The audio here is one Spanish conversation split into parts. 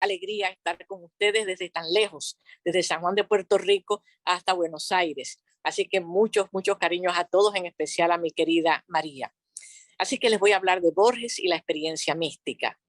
alegría estar con ustedes desde tan lejos, desde San Juan de Puerto Rico hasta Buenos Aires. Así que muchos cariños a todos, en especial a mi querida María. Así que les voy a hablar de Borges y la experiencia mística.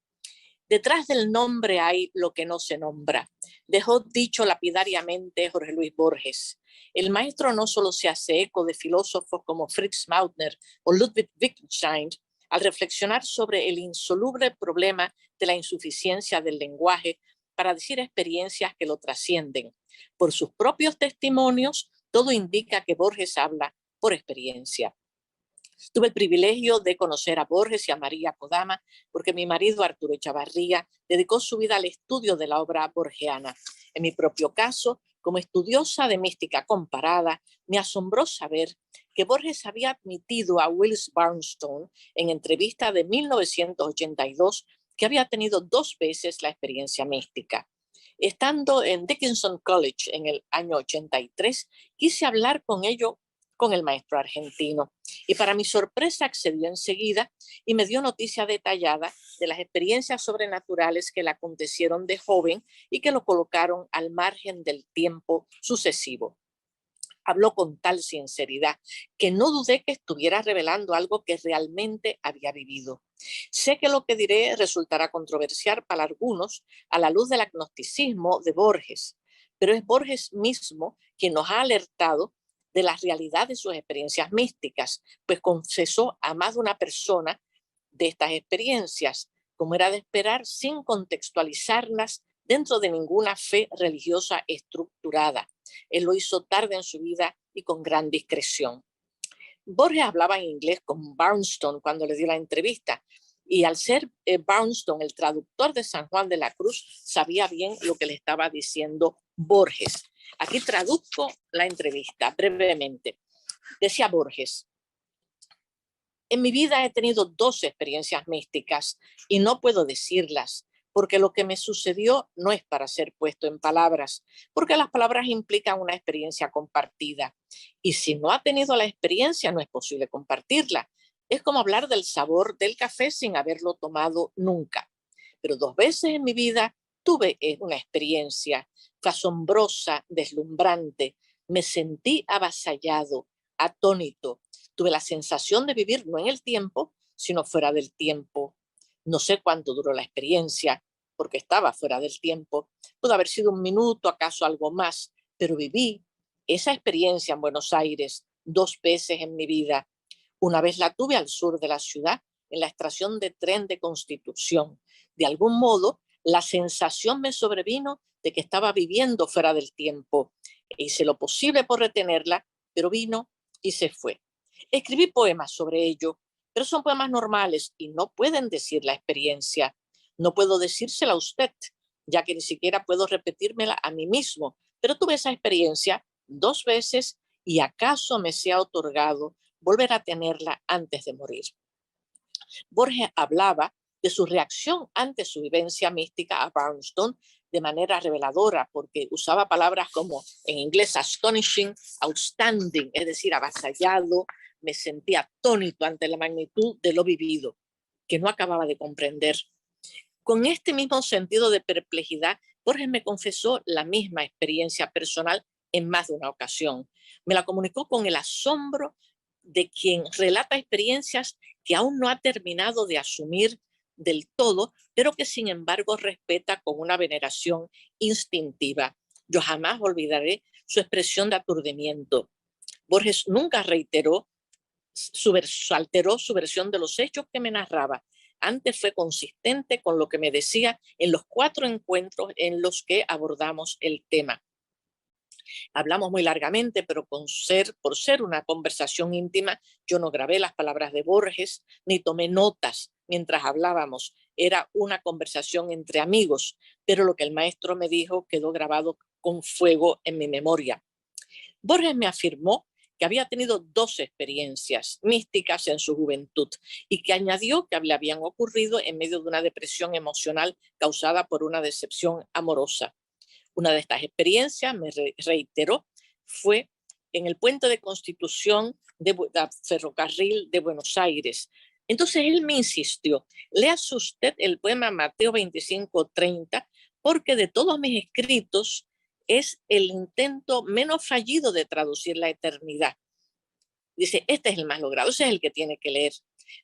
Detrás del nombre hay lo que no se nombra. Dejó dicho lapidariamente Jorge Luis Borges. El maestro no solo se hace eco de filósofos como Fritz Mautner o Ludwig Wittgenstein al reflexionar sobre el insoluble problema de la insuficiencia del lenguaje para decir experiencias que lo trascienden. Por sus propios testimonios, todo indica que Borges habla por experiencia. Tuve el privilegio de conocer a Borges y a María Kodama porque mi marido Arturo Echavarría dedicó su vida al estudio de la obra borgiana. En mi propio caso, como estudiosa de mística comparada, me asombró saber que Borges había admitido a Willis Barnstone en entrevista de 1982 que había tenido 2 veces la experiencia mística. Estando en Dickinson College en el año 83, quise hablar con el maestro argentino. Y para mi sorpresa accedió enseguida y me dio noticia detallada de las experiencias sobrenaturales que le acontecieron de joven y que lo colocaron al margen del tiempo sucesivo. Habló con tal sinceridad que no dudé que estuviera revelando algo que realmente había vivido. Sé que lo que diré resultará controversial para algunos a la luz del agnosticismo de Borges, pero es Borges mismo quien nos ha alertado de la realidad de sus experiencias místicas, pues confesó a más de una persona de estas experiencias, como era de esperar, sin contextualizarlas dentro de ninguna fe religiosa estructurada. Él lo hizo tarde en su vida y con gran discreción. Borges hablaba en inglés con Barnstone cuando le dio la entrevista, y al ser Barnstone el traductor de San Juan de la Cruz, sabía bien lo que le estaba diciendo Borges. Aquí traduzco la entrevista brevemente. Decía Borges: en mi vida he tenido 2 experiencias místicas y no puedo decirlas, porque lo que me sucedió no es para ser puesto en palabras, porque las palabras implican una experiencia compartida. Y si no ha tenido la experiencia, no es posible compartirla. Es como hablar del sabor del café sin haberlo tomado nunca. Pero 2 veces en mi vida tuve una experiencia asombrosa, deslumbrante. Me sentí avasallado, atónito. Tuve la sensación de vivir no en el tiempo, sino fuera del tiempo. No sé cuánto duró la experiencia, porque estaba fuera del tiempo. Pudo haber sido 1 minuto, acaso algo más, pero viví esa experiencia en Buenos Aires 2 veces en mi vida. Una vez la tuve al sur de la ciudad, en la estación de tren de Constitución. De algún modo, la sensación me sobrevino de que estaba viviendo fuera del tiempo. Hice lo posible por retenerla, pero vino y se fue. Escribí poemas sobre ello, pero son poemas normales y no pueden decir la experiencia. No puedo decírsela a usted, ya que ni siquiera puedo repetírmela a mí mismo, pero tuve esa experiencia 2 veces y acaso me sea otorgado volver a tenerla antes de morir. Borges hablaba de su reacción ante su vivencia mística a Barnstone de manera reveladora, porque usaba palabras como en inglés astonishing, outstanding, es decir, avasallado. Me sentía atónito ante la magnitud de lo vivido, que no acababa de comprender. Con este mismo sentido de perplejidad, Borges me confesó la misma experiencia personal en más de una ocasión. Me la comunicó con el asombro de quien relata experiencias que aún no ha terminado de asumir del todo, pero que sin embargo respeta con una veneración instintiva. Yo jamás olvidaré su expresión de aturdimiento. Borges nunca alteró su versión de los hechos que me narraba. Antes fue consistente con lo que me decía en los 4 encuentros en los que abordamos el tema. Hablamos muy largamente, pero por ser una conversación íntima, yo no grabé las palabras de Borges, ni tomé notas mientras hablábamos. Era una conversación entre amigos, pero lo que el maestro me dijo quedó grabado con fuego en mi memoria. Borges me afirmó que había tenido 2 experiencias místicas en su juventud y que añadió que le habían ocurrido en medio de una depresión emocional causada por una decepción amorosa. Una de estas experiencias, me reiteró, fue en el puente de Constitución de ferrocarril de Buenos Aires. Entonces él me insistió: léase usted el poema Mateo 25:30, porque de todos mis escritos es el intento menos fallido de traducir la eternidad. Dice, este es el más logrado, ese es el que tiene que leer.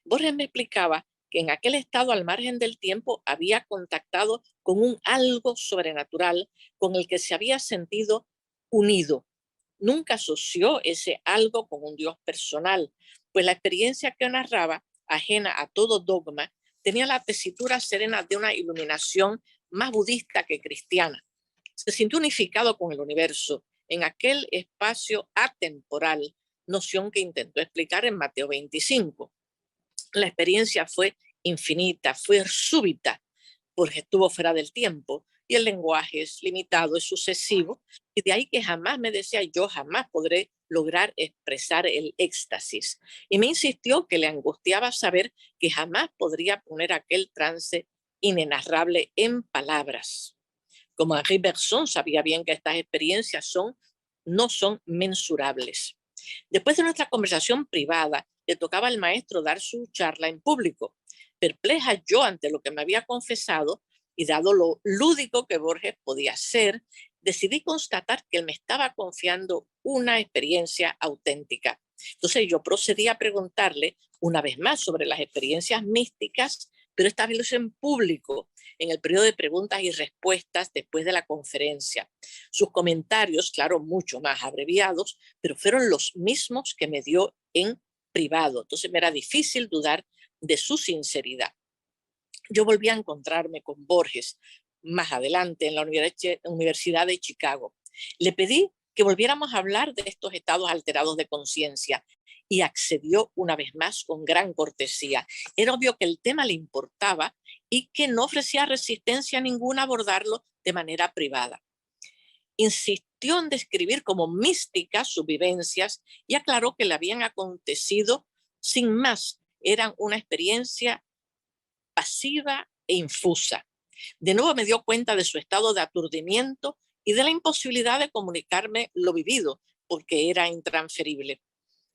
Borges me explicaba que en aquel estado al margen del tiempo había contactado con un algo sobrenatural con el que se había sentido unido. Nunca asoció ese algo con un Dios personal, pues la experiencia que narraba, ajena a todo dogma, tenía la tesitura serena de una iluminación más budista que cristiana. Se sintió unificado con el universo en aquel espacio atemporal, noción que intentó explicar en Mateo 25. La experiencia fue infinita, fue súbita, porque estuvo fuera del tiempo y el lenguaje es limitado, es sucesivo, y de ahí que jamás me decía, yo jamás podré lograr expresar el éxtasis. Y me insistió que le angustiaba saber que jamás podría poner aquel trance inenarrable en palabras. Como Henri Bergson sabía bien que estas experiencias no son mensurables. Después de nuestra conversación privada, le tocaba al maestro dar su charla en público. Perpleja yo ante lo que me había confesado y dado lo lúdico que Borges podía ser, decidí constatar que él me estaba confiando una experiencia auténtica. Entonces yo procedí a preguntarle una vez más sobre las experiencias místicas, pero esta vez en público, en el periodo de preguntas y respuestas después de la conferencia. Sus comentarios, claro, mucho más abreviados, pero fueron los mismos que me dio en privado. Entonces me era difícil dudar de su sinceridad. Yo volví a encontrarme con Borges más adelante en la Universidad de Chicago. Le pedí que volviéramos a hablar de estos estados alterados de conciencia y accedió una vez más con gran cortesía. Era obvio que el tema le importaba y que no ofrecía resistencia ninguna a abordarlo de manera privada. Insistió en describir como místicas sus vivencias y aclaró que le habían acontecido sin más, eran una experiencia pasiva e infusa. De nuevo me dio cuenta de su estado de aturdimiento y de la imposibilidad de comunicarme lo vivido, porque era intransferible.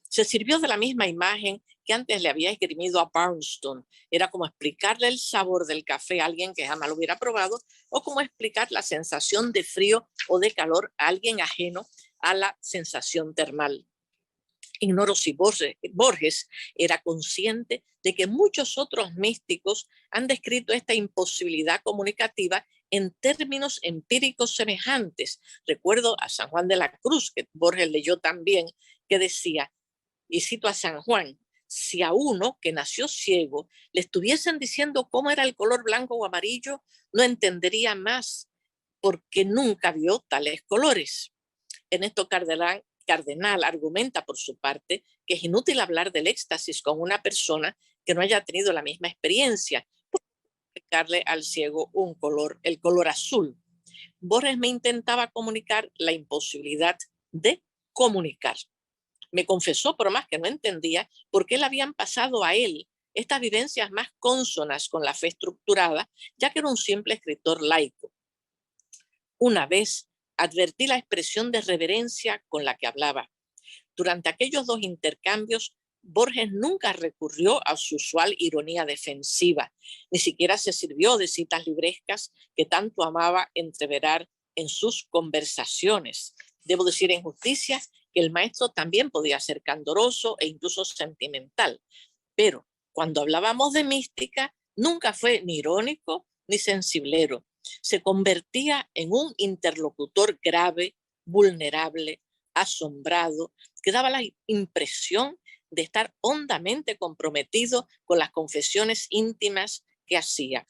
Se sirvió de la misma imagen que antes le había esgrimido a Barnston. Era como explicarle el sabor del café a alguien que jamás lo hubiera probado, o como explicar la sensación de frío o de calor a alguien ajeno a la sensación termal. Ignoro si Borges era consciente de que muchos otros místicos han descrito esta imposibilidad comunicativa en términos empíricos semejantes. Recuerdo a San Juan de la Cruz, que Borges leyó también, que decía, y cito a San Juan, si a uno que nació ciego le estuviesen diciendo cómo era el color blanco o amarillo, no entendería más, porque nunca vio tales colores. Ernesto Cardenal argumenta por su parte que es inútil hablar del éxtasis con una persona que no haya tenido la misma experiencia, por explicarle al ciego un color, el color azul. Borges me intentaba comunicar la imposibilidad de comunicar. Me confesó, por más que no entendía, por qué le habían pasado a él estas vivencias más cónsonas con la fe estructurada, ya que era un simple escritor laico. Una vez advertí la expresión de reverencia con la que hablaba. Durante aquellos dos intercambios, Borges nunca recurrió a su usual ironía defensiva, ni siquiera se sirvió de citas librescas que tanto amaba entreverar en sus conversaciones. Debo decir en justicia que el maestro también podía ser candoroso e incluso sentimental, pero cuando hablábamos de mística, nunca fue ni irónico ni sensiblero. Se convertía en un interlocutor grave, vulnerable, asombrado, que daba la impresión de estar hondamente comprometido con las confesiones íntimas que hacía.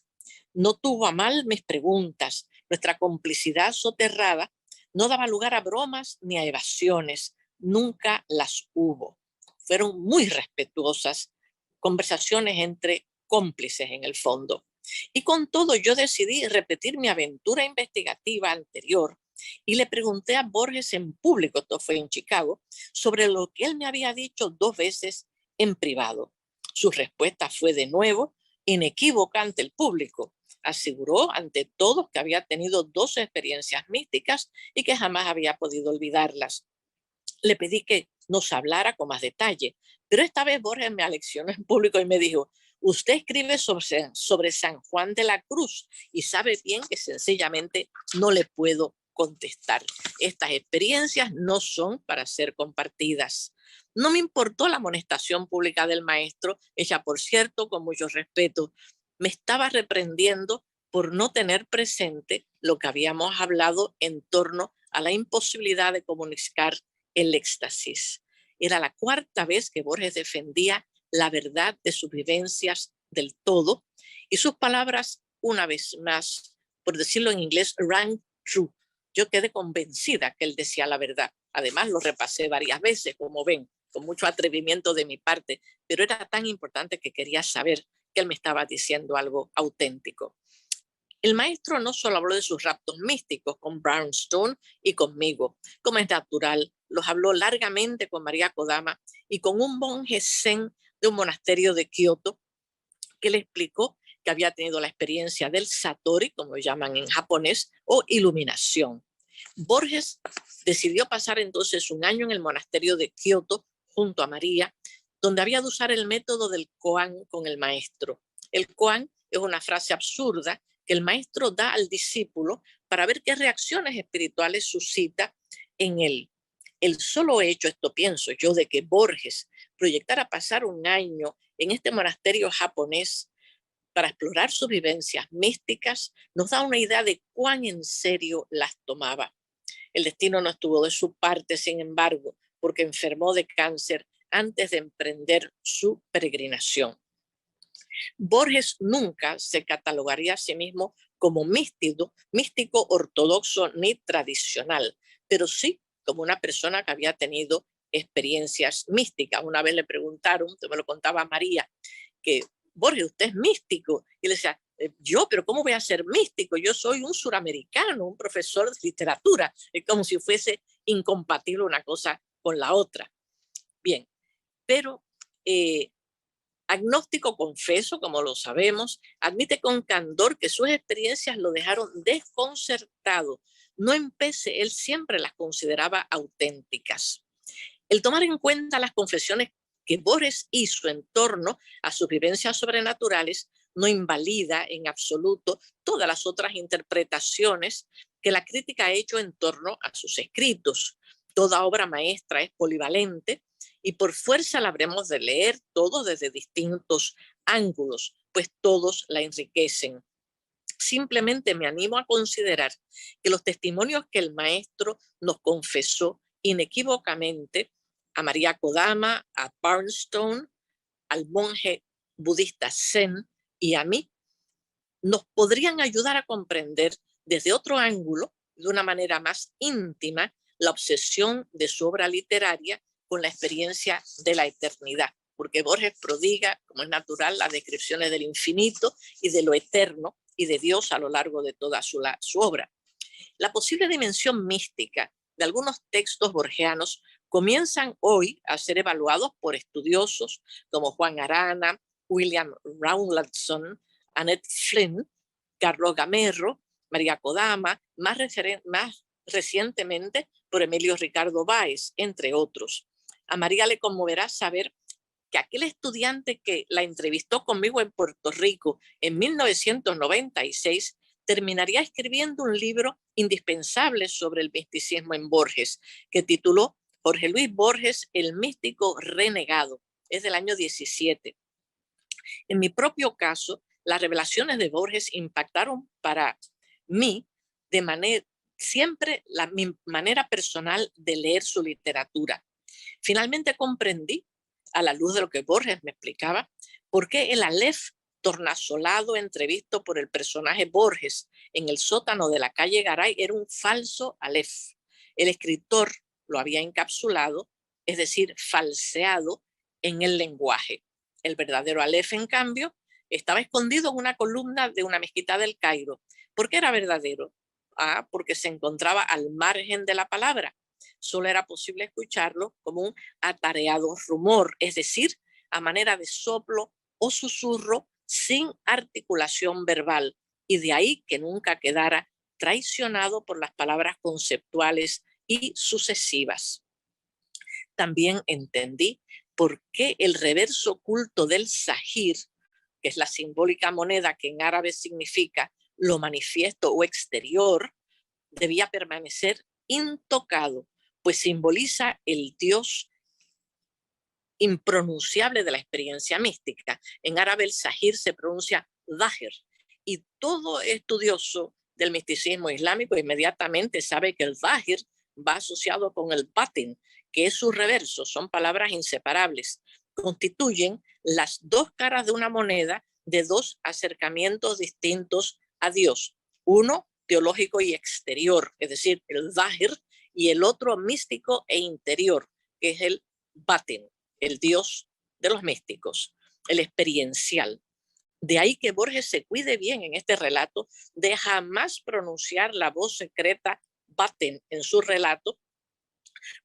No tuvo a mal mis preguntas. Nuestra complicidad soterrada no daba lugar a bromas ni a evasiones. Nunca las hubo. Fueron muy respetuosas conversaciones entre cómplices en el fondo. Y con todo yo decidí repetir mi aventura investigativa anterior y le pregunté a Borges en público, esto fue en Chicago, sobre lo que él me había dicho 2 veces en privado. Su respuesta fue de nuevo inequívoca ante el público. Aseguró ante todos que había tenido 2 experiencias místicas y que jamás había podido olvidarlas. Le pedí que nos hablara con más detalle, pero esta vez Borges me aleccionó en público y me dijo, Usted escribe sobre San Juan de la Cruz y sabe bien que sencillamente no le puedo contestar. Estas experiencias no son para ser compartidas. No me importó la amonestación pública del maestro, ella, por cierto, con mucho respeto, me estaba reprendiendo por no tener presente lo que habíamos hablado en torno a la imposibilidad de comunicar el éxtasis. Era la cuarta vez que Borges defendía la verdad de sus vivencias del todo y sus palabras, una vez más, por decirlo en inglés, rang true. Yo quedé convencida que él decía la verdad. Además, lo repasé varias veces, como ven, con mucho atrevimiento de mi parte, pero era tan importante que quería saber que él me estaba diciendo algo auténtico. El maestro no solo habló de sus raptos místicos con Brownstone y conmigo, como es natural, los habló largamente con María Kodama y con un monje zen de un monasterio de Kioto, que le explicó que había tenido la experiencia del satori, como lo llaman en japonés, o iluminación. Borges decidió pasar entonces un año en el monasterio de Kioto junto a María, donde había de usar el método del koan con el maestro. El koan es una frase absurda que el maestro da al discípulo para ver qué reacciones espirituales suscita en él. El solo hecho, esto pienso yo, de que Borges proyectara pasar un año en este monasterio japonés para explorar sus vivencias místicas, nos da una idea de cuán en serio las tomaba. El destino no estuvo de su parte, sin embargo, porque enfermó de cáncer antes de emprender su peregrinación. Borges nunca se catalogaría a sí mismo como místico ortodoxo ni tradicional, pero sí como una persona que había tenido experiencias místicas. Una vez le preguntaron, me lo contaba María, que Borges, usted es místico. Y le decía, yo, pero ¿cómo voy a ser místico? Yo soy un suramericano, un profesor de literatura. Es como si fuese incompatible una cosa con la otra. Bien, pero agnóstico confeso, como lo sabemos, admite con candor que sus experiencias lo dejaron desconcertado. No empece, él siempre las consideraba auténticas. El tomar en cuenta las confesiones que Borges hizo en torno a sus vivencias sobrenaturales no invalida en absoluto todas las otras interpretaciones que la crítica ha hecho en torno a sus escritos. Toda obra maestra es polivalente y por fuerza la habremos de leer todos desde distintos ángulos, pues todos la enriquecen. Simplemente me animo a considerar que los testimonios que el maestro nos confesó inequívocamente a María Kodama, a Barnstone, al monje budista Zen y a mí, nos podrían ayudar a comprender desde otro ángulo, de una manera más íntima, la obsesión de su obra literaria con la experiencia de la eternidad, porque Borges prodiga, como es natural, las descripciones del infinito y de lo eterno y de Dios a lo largo de toda su obra. La posible dimensión mística de algunos textos borgianos comienzan hoy a ser evaluados por estudiosos como Juan Arana, William Rawlinson, Annette Flynn, Carlos Gamerro, María Kodama, más recientemente por Emilio Ricardo Báez, entre otros. A María le conmoverá saber que aquel estudiante que la entrevistó conmigo en Puerto Rico en 1996 terminaría escribiendo un libro indispensable sobre el misticismo en Borges, que tituló Jorge Luis Borges, el místico renegado. Es del año 17. En mi propio caso, las revelaciones de Borges impactaron para mí de manera, siempre mi manera personal de leer su literatura. Finalmente comprendí, a la luz de lo que Borges me explicaba, por qué el Aleph tornasolado entrevisto por el personaje Borges en el sótano de la calle Garay era un falso Aleph. El escritor lo había encapsulado, es decir, falseado en el lenguaje. El verdadero Aleph, en cambio, estaba escondido en una columna de una mezquita del Cairo. ¿Por qué era verdadero? Porque se encontraba al margen de la palabra. Solo era posible escucharlo como un atareado rumor, es decir, a manera de soplo o susurro sin articulación verbal, y de ahí que nunca quedara traicionado por las palabras conceptuales y sucesivas. También entendí por qué el reverso oculto del Sahir que es la simbólica moneda que en árabe significa lo manifiesto o exterior, debía permanecer intocado, pues simboliza el Dios impronunciable de la experiencia mística. En árabe el sahir se pronuncia zahir, y todo estudioso del misticismo islámico inmediatamente sabe que el zahir va asociado con el batin, que es su reverso, son palabras inseparables, constituyen las dos caras de una moneda de dos acercamientos distintos a Dios, uno teológico y exterior, es decir, el zahir, y el otro místico e interior, que es el batin, el Dios de los místicos, el experiencial. De ahí que Borges se cuide bien en este relato de jamás pronunciar la voz secreta baten en su relato,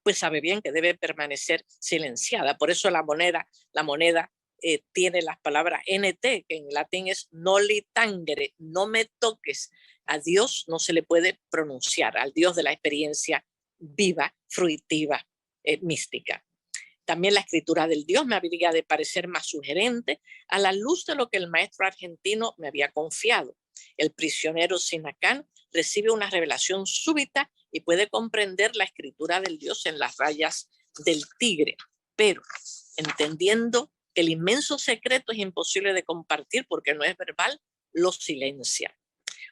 pues sabe bien que debe permanecer silenciada. Por eso la moneda tiene las palabras NT, que en latín es noli tangere, no me toques. A Dios no se le puede pronunciar, al Dios de la experiencia viva, fruitiva, mística. También la escritura del Dios me habría de parecer más sugerente a la luz de lo que el maestro argentino me había confiado. El prisionero Sinacán recibe una revelación súbita y puede comprender la escritura del Dios en las rayas del tigre, pero entendiendo que el inmenso secreto es imposible de compartir porque no es verbal, lo silencia.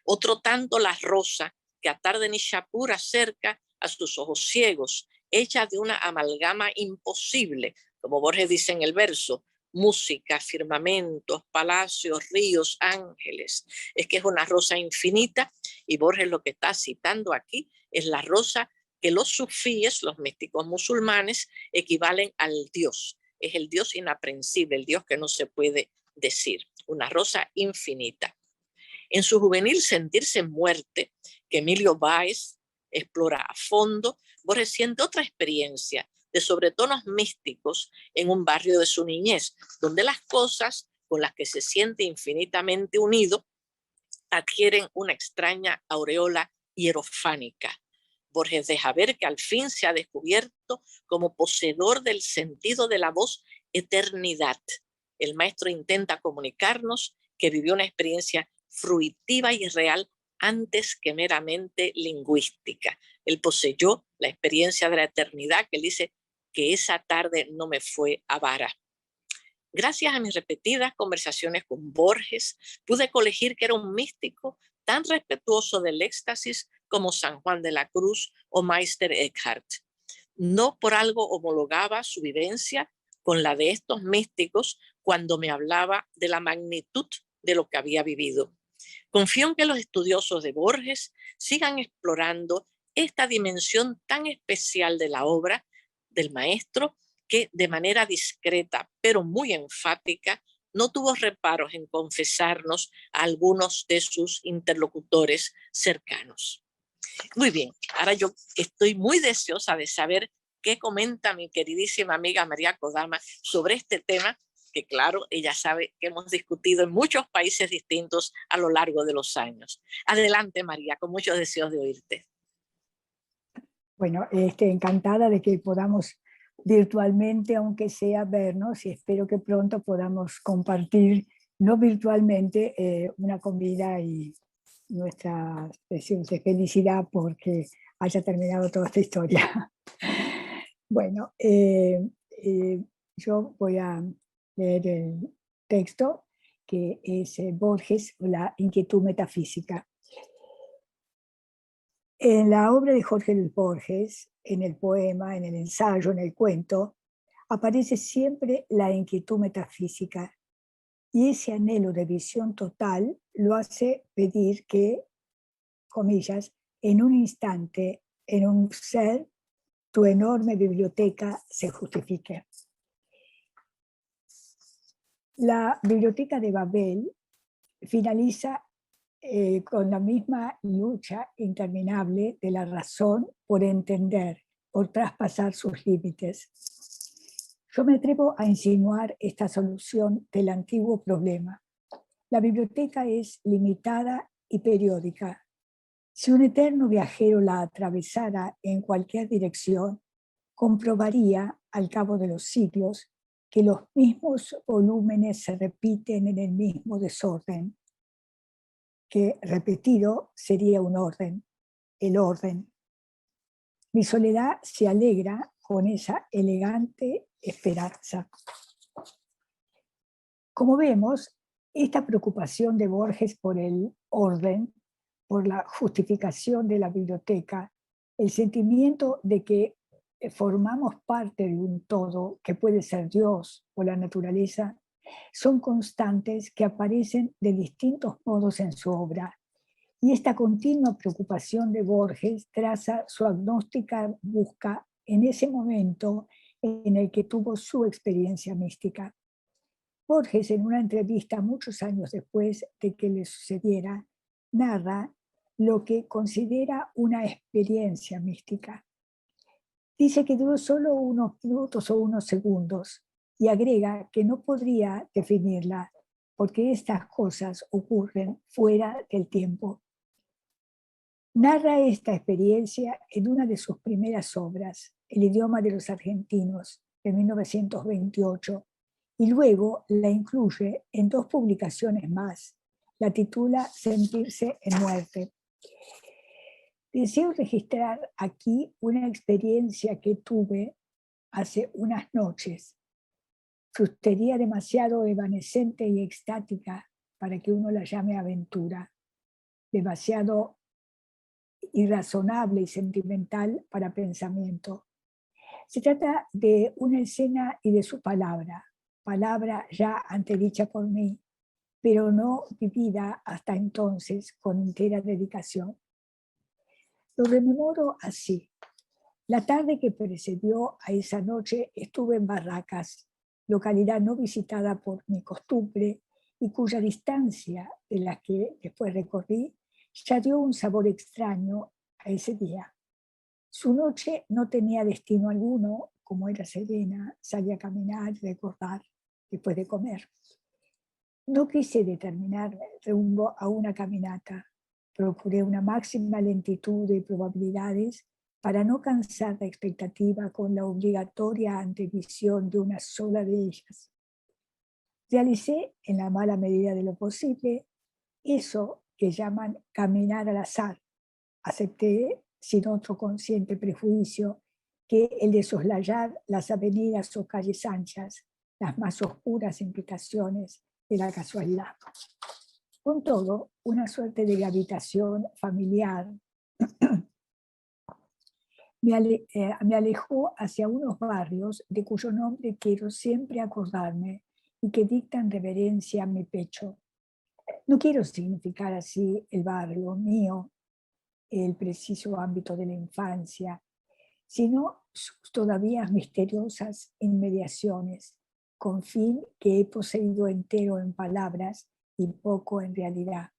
Otro tanto la rosa que a tarde Nishapur acerca a sus ojos ciegos, hecha de una amalgama imposible, como Borges dice en el verso, música, firmamentos, palacios, ríos, ángeles. Es que es una rosa infinita, y Borges lo que está citando aquí es la rosa que los sufíes, los místicos musulmanes, equivalen al Dios. Es el Dios inaprensible, el Dios que no se puede decir, una rosa infinita. En su juvenil sentirse muerte, que Emilio Báez explora a fondo, Borges siente otra experiencia de sobretonos místicos en un barrio de su niñez, donde las cosas con las que se siente infinitamente unido adquieren una extraña aureola hierofánica. Borges deja ver que al fin se ha descubierto como poseedor del sentido de la voz eternidad. El maestro intenta comunicarnos que vivió una experiencia fruitiva y real antes que meramente lingüística. Él poseyó la experiencia de la eternidad, que él dice que esa tarde no me fue avara. Gracias a mis repetidas conversaciones con Borges, pude colegir que era un místico tan respetuoso del éxtasis como San Juan de la Cruz o Meister Eckhart. No por algo homologaba su vivencia con la de estos místicos cuando me hablaba de la magnitud de lo que había vivido. Confío en que los estudiosos de Borges sigan explorando esta dimensión tan especial de la obra del maestro, que de manera discreta pero muy enfática no tuvo reparos en confesarnos a algunos de sus interlocutores cercanos. Muy bien, ahora yo estoy muy deseosa de saber qué comenta mi queridísima amiga María Kodama sobre este tema, que claro, ella sabe que hemos discutido en muchos países distintos a lo largo de los años. Adelante, María, con muchos deseos de oírte. Bueno, encantada de que podamos virtualmente, aunque sea, vernos, y espero que pronto podamos compartir, no virtualmente, una comida y nuestra expresión de felicidad porque haya terminado toda esta historia. Bueno, yo voy a leer el texto que es Borges, La inquietud metafísica. En la obra de Jorge Luis Borges, en el poema, en el ensayo, en el cuento, aparece siempre la inquietud metafísica, y ese anhelo de visión total lo hace pedir que, comillas, en un instante, en un ser, tu enorme biblioteca se justifique. La biblioteca de Babel finaliza con la misma lucha interminable de la razón por entender, por traspasar sus límites. Yo me atrevo a insinuar esta solución del antiguo problema. La biblioteca es limitada y periódica. Si un eterno viajero la atravesara en cualquier dirección, comprobaría al cabo de los siglos que los mismos volúmenes se repiten en el mismo desorden, que repetido sería un orden, el orden. Mi soledad se alegra con esa elegante esperanza. Como vemos, esta preocupación de Borges por el orden, por la justificación de la biblioteca, el sentimiento de que formamos parte de un todo que puede ser Dios o la naturaleza, son constantes que aparecen de distintos modos en su obra. Y esta continua preocupación de Borges traza su agnóstica busca en ese momento en el que tuvo su experiencia mística. Borges, en una entrevista muchos años después de que le sucediera, narra lo que considera una experiencia mística. Dice que duró solo unos minutos o unos segundos y agrega que no podría definirla porque estas cosas ocurren fuera del tiempo. Narra esta experiencia en una de sus primeras obras, El idioma de los argentinos, de 1928, y luego la incluye en 2 publicaciones más. La titula Sentirse en muerte. Deseo registrar aquí una experiencia que tuve hace unas noches. Frutería demasiado evanescente y extática para que uno la llame aventura, demasiado irrazonable y sentimental para pensamiento. Se trata de una escena y de su palabra ya antedicha por mí, pero no vivida hasta entonces con entera dedicación. Lo rememoro así. La tarde que precedió a esa noche estuve en Barracas, localidad no visitada por mi costumbre y cuya distancia de la que después recorrí ya dio un sabor extraño a ese día. Su noche no tenía destino alguno, como era serena, salí a caminar y recordar después de comer. No quise determinarme rumbo a una caminata. Procuré una máxima lentitud de probabilidades para no cansar la expectativa con la obligatoria antevisión de una sola de ellas. Realicé, en la mala medida de lo posible, eso que llaman caminar al azar. Acepté, sin otro consciente prejuicio, que el de soslayar las avenidas o calles anchas, las más oscuras implicaciones de la casualidad. Con todo, una suerte de gravitación familiar me alejó hacia unos barrios de cuyo nombre quiero siempre acordarme y que dictan reverencia a mi pecho. No quiero significar así el barrio mío, el preciso ámbito de la infancia, sino sus todavía misteriosas inmediaciones, con fin que he poseído entero en palabras y poco en realidad,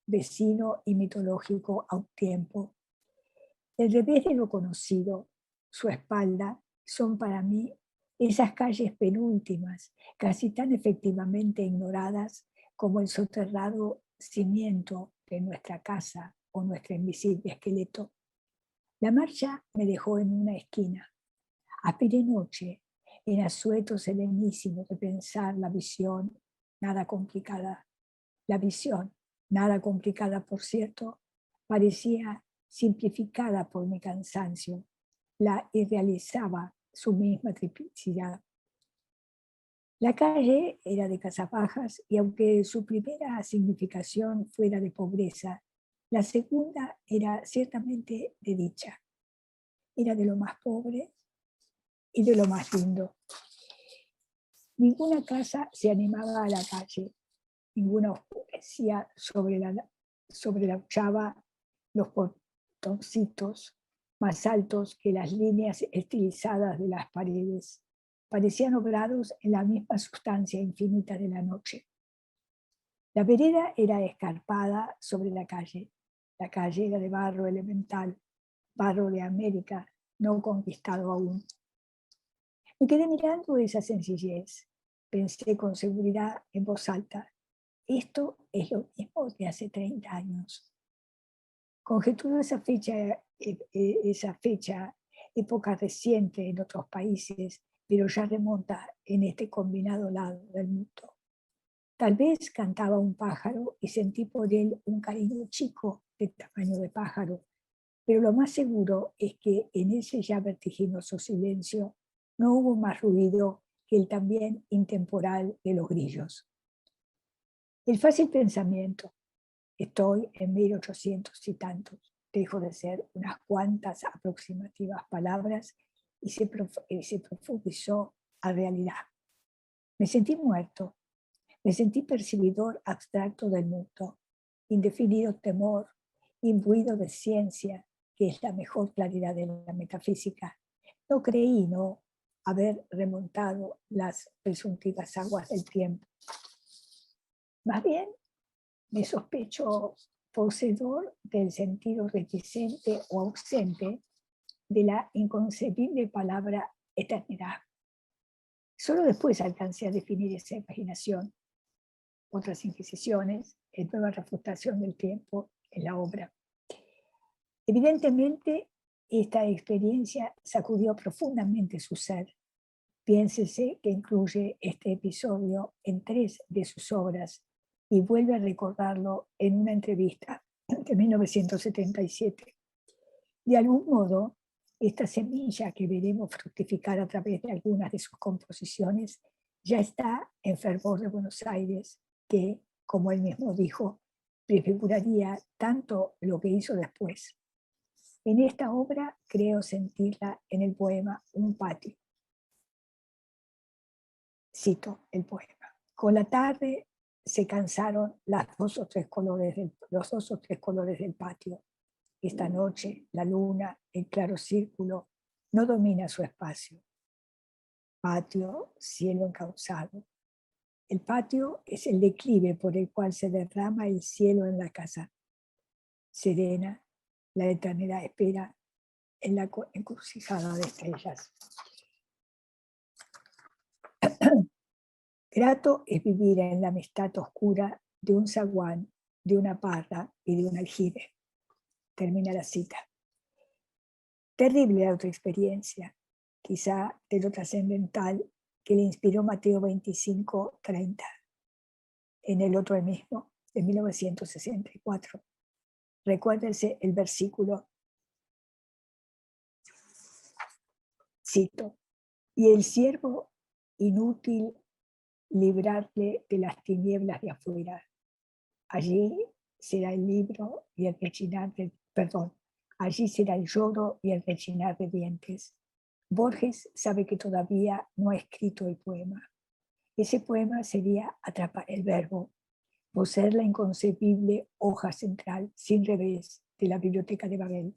vecino y mitológico a un tiempo. El revés de lo conocido, su espalda, son para mí esas calles penúltimas, casi tan efectivamente ignoradas como el soterrado cimiento de nuestra casa o nuestro invisible esqueleto. La marcha me dejó en una esquina. Aspiré noche, en asueto serenísimo de pensar la visión, nada complicada. La visión, nada complicada por cierto, parecía simplificada por mi cansancio. La irrealizaba su misma triplicidad. La calle era de casas bajas y aunque su primera significación fuera de pobreza, la segunda era ciertamente de dicha. Era de lo más pobre y de lo más lindo. Ninguna casa se animaba a la calle, ninguna oscurecía sobre la ochava los portoncitos más altos que las líneas estilizadas de las paredes. Parecían obrados en la misma sustancia infinita de la noche. La vereda era escarpada sobre la calle. La calle era de barro elemental, barro de América, no conquistado aún. Me quedé mirando esa sencillez. Pensé con seguridad en voz alta. Esto es lo mismo de hace 30 años. Conjeturo esa fecha, época reciente en otros países, pero ya remonta en este combinado lado del mundo. Tal vez cantaba un pájaro y sentí por él un cariño chico de tamaño de pájaro, pero lo más seguro es que en ese ya vertiginoso silencio no hubo más ruido que el también intemporal de los grillos. El fácil pensamiento, estoy en 1800 y tantos, dejó de ser unas cuantas aproximativas palabras y se profundizó a realidad. Me sentí muerto, me sentí percibidor abstracto del mundo, indefinido temor, imbuido de ciencia, que es la mejor claridad de la metafísica. No creí no haber remontado las presuntivas aguas del tiempo. Más bien, me sospecho poseedor del sentido reticente o ausente de la inconcebible palabra eternidad. Solo después alcancé a definir esa imaginación. Otras inquisiciones, en nueva refutación del tiempo en la obra. Evidentemente, esta experiencia sacudió profundamente su ser. Piénsese que incluye este episodio en 3 de sus obras y vuelve a recordarlo en una entrevista de 1977. De algún modo, esta semilla que veremos fructificar a través de algunas de sus composiciones ya está en fervor de Buenos Aires, que, como él mismo dijo, prefiguraría tanto lo que hizo después. En esta obra creo sentirla en el poema Un patio. Cito el poema. Con la tarde se cansaron los dos o tres colores del patio. Esta noche la luna, en claro círculo, no domina su espacio. Patio, cielo encauzado. El patio es el declive por el cual se derrama el cielo en la casa. Serena, la eternidad espera en la encrucijada de estrellas. Grato es vivir en la amistad oscura de un zaguán, de una parra y de un aljibe. Termina la cita. Terrible autoexperiencia, quizá de lo trascendental que le inspiró Mateo 25:30 en el otro mismo, de 1964. Recuérdense el versículo, cito, y el siervo inútil librarle de las tinieblas de afuera. Allí será el libro y el rechinar de, allí será el lloro y el rechinar de dientes. Borges sabe que todavía no ha escrito el poema. Ese poema sería atrapar el verbo, poseer la inconcebible hoja central sin revés de la biblioteca de Babel,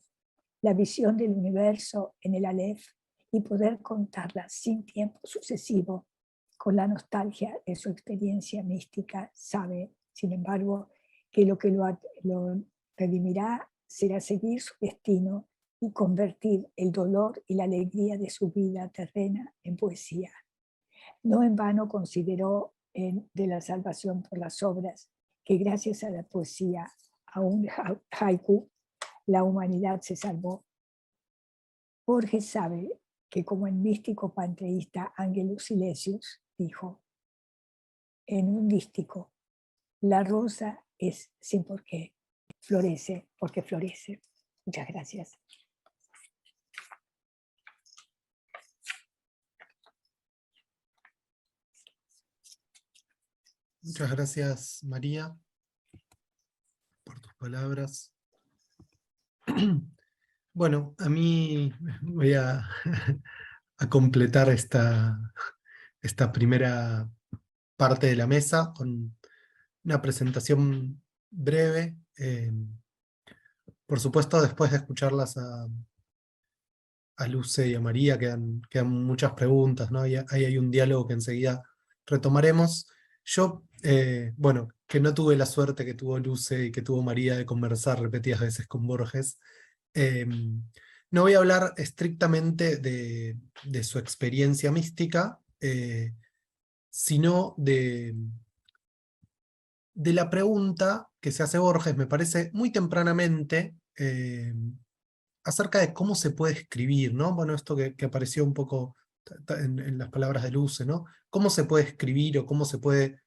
la visión del universo en el Aleph y poder contarla sin tiempo sucesivo con la nostalgia de su experiencia mística. Sabe, sin embargo, que lo redimirá será seguir su destino y convertir el dolor y la alegría de su vida terrena en poesía. No en vano consideró de la salvación por las obras que gracias a la poesía, a un haiku, la humanidad se salvó. Borges sabe que como el místico panteísta Angelus Silesius dijo, en un dístico, la rosa es sin por qué, florece porque florece. Muchas gracias. Muchas gracias, María, por tus palabras. Bueno, a mí voy a completar esta primera parte de la mesa con una presentación breve. Por supuesto, después de escucharlas a Luce y a María, quedan muchas preguntas, ¿no? Ahí hay un diálogo que enseguida retomaremos. Yo, bueno, que no tuve la suerte que tuvo Luce y que tuvo María de conversar repetidas veces con Borges, no voy a hablar estrictamente de su experiencia mística, sino de la pregunta que se hace Borges, me parece muy tempranamente, acerca de cómo se puede escribir, ¿no? Bueno, esto que apareció un poco en las palabras de Luce, ¿no? ¿Cómo se puede escribir o cómo se puede,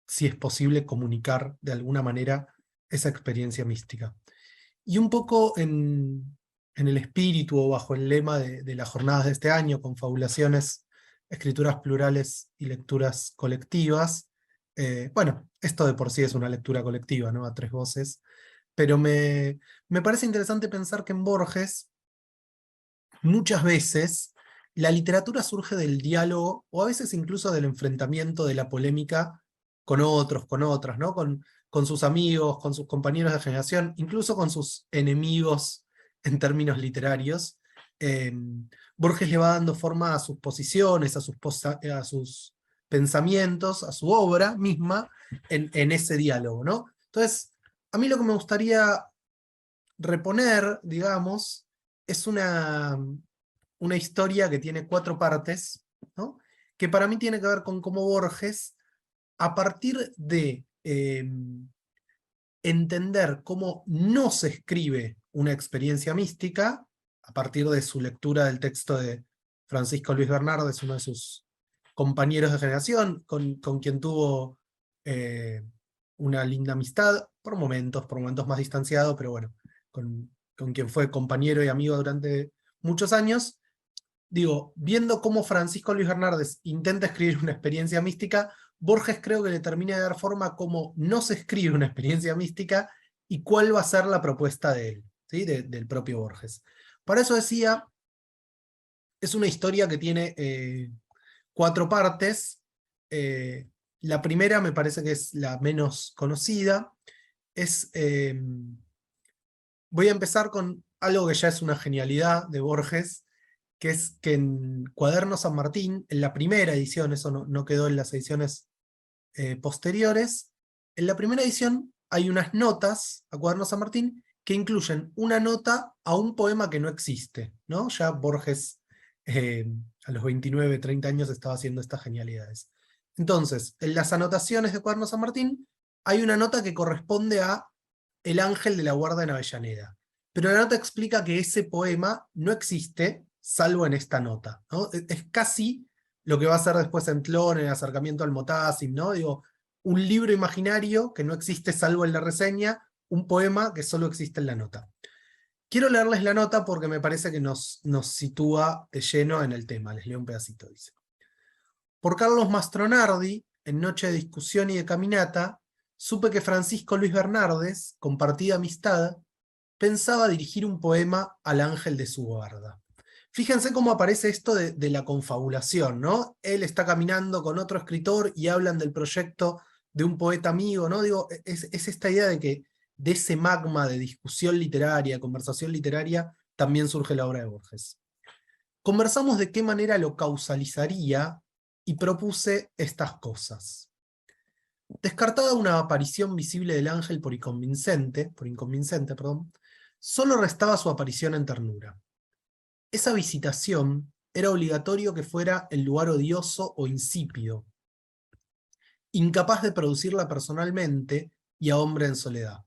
si es posible, comunicar de alguna manera esa experiencia mística? Y un poco en el espíritu o bajo el lema de las jornadas de este año, confabulaciones, escrituras plurales y lecturas colectivas, bueno, esto de por sí es una lectura colectiva, ¿no? A tres voces, pero me parece interesante pensar que en Borges, muchas veces, la literatura surge del diálogo, o a veces incluso del enfrentamiento, de la polémica con otros, con otras, ¿no? Con sus amigos, con sus compañeros de generación, incluso con sus enemigos en términos literarios. Borges le va dando forma a sus posiciones, a sus pensamientos, a su obra misma, en ese diálogo, ¿no? Entonces, a mí lo que me gustaría reponer, digamos, es una historia que tiene 4 partes, ¿no? Que para mí tiene que ver con cómo Borges, a partir de entender cómo no se escribe una experiencia mística, a partir de su lectura del texto de Francisco Luis Bernardes, uno de sus compañeros de generación, con quien tuvo una linda amistad, por momentos más distanciado, pero bueno, con quien fue compañero y amigo durante muchos años. Digo, viendo cómo Francisco Luis Bernardes intenta escribir una experiencia mística, Borges creo que le termina de dar forma a cómo no se escribe una experiencia mística y cuál va a ser la propuesta de él, ¿sí? Del propio Borges. Para eso decía, es una historia que tiene 4 partes. La primera me parece que es la menos conocida. Voy a empezar con algo que ya es una genialidad de Borges, que es que en Cuaderno San Martín, en la primera edición, eso no quedó en las ediciones posteriores, en la primera edición hay unas notas a Cuaderno San Martín que incluyen una nota a un poema que no existe, ¿no? Ya Borges a los 29, 30 años estaba haciendo estas genialidades. Entonces, en las anotaciones de Cuaderno San Martín hay una nota que corresponde a El ángel de la guarda en Avellaneda. Pero la nota explica que ese poema no existe, salvo en esta nota, ¿no? Es casi lo que va a ser después en Tlón, en el acercamiento al Motasim, ¿no? Digo, un libro imaginario que no existe salvo en la reseña, un poema que solo existe en la nota. Quiero leerles la nota porque me parece que nos sitúa de lleno en el tema. Les leo un pedacito, dice. Por Carlos Mastronardi, en noche de discusión y de caminata, supe que Francisco Luis Bernardes, con partida amistad, pensaba dirigir un poema al ángel de su guarda. Fíjense cómo aparece esto de la confabulación, ¿no? Él está caminando con otro escritor y hablan del proyecto de un poeta amigo, ¿no? Digo, es esta idea de que de ese magma de discusión literaria, conversación literaria, también surge la obra de Borges. Conversamos de qué manera lo causalizaría y propuse estas cosas. Descartada una aparición visible del ángel por inconvincente, solo restaba su aparición en ternura. Esa visitación era obligatorio que fuera en lugar odioso o insípido, incapaz de producirla personalmente y a hombre en soledad.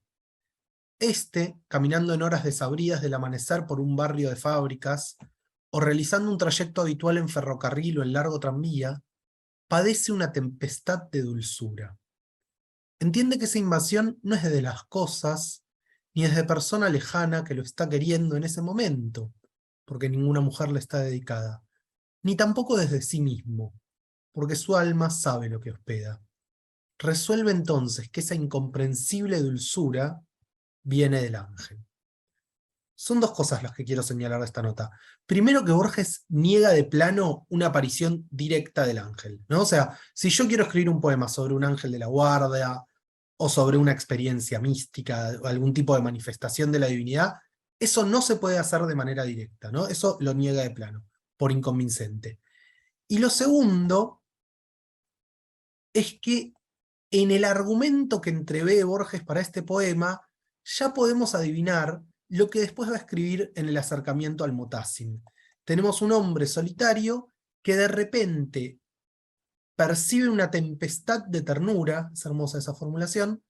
Caminando en horas desabridas del amanecer por un barrio de fábricas, o realizando un trayecto habitual en ferrocarril o en largo tranvía, padece una tempestad de dulzura. Entiende que esa invasión no es de las cosas, ni es de persona lejana que lo está queriendo en ese momento, porque ninguna mujer le está dedicada, ni tampoco desde sí mismo, porque su alma sabe lo que hospeda. Resuelve entonces que esa incomprensible dulzura viene del ángel. Son 2 cosas las que quiero señalar de esta nota. Primero, que Borges niega de plano una aparición directa del ángel, ¿no? O sea, si yo quiero escribir un poema sobre un ángel de la guardia, o sobre una experiencia mística, o algún tipo de manifestación de la divinidad, eso no se puede hacer de manera directa, ¿no? Eso lo niega de plano, por inconvincente. Y lo segundo es que en el argumento que entrevé Borges para este poema, ya podemos adivinar lo que después va a escribir en el acercamiento al Motasim. Tenemos un hombre solitario que de repente percibe una tempestad de ternura, es hermosa esa formulación,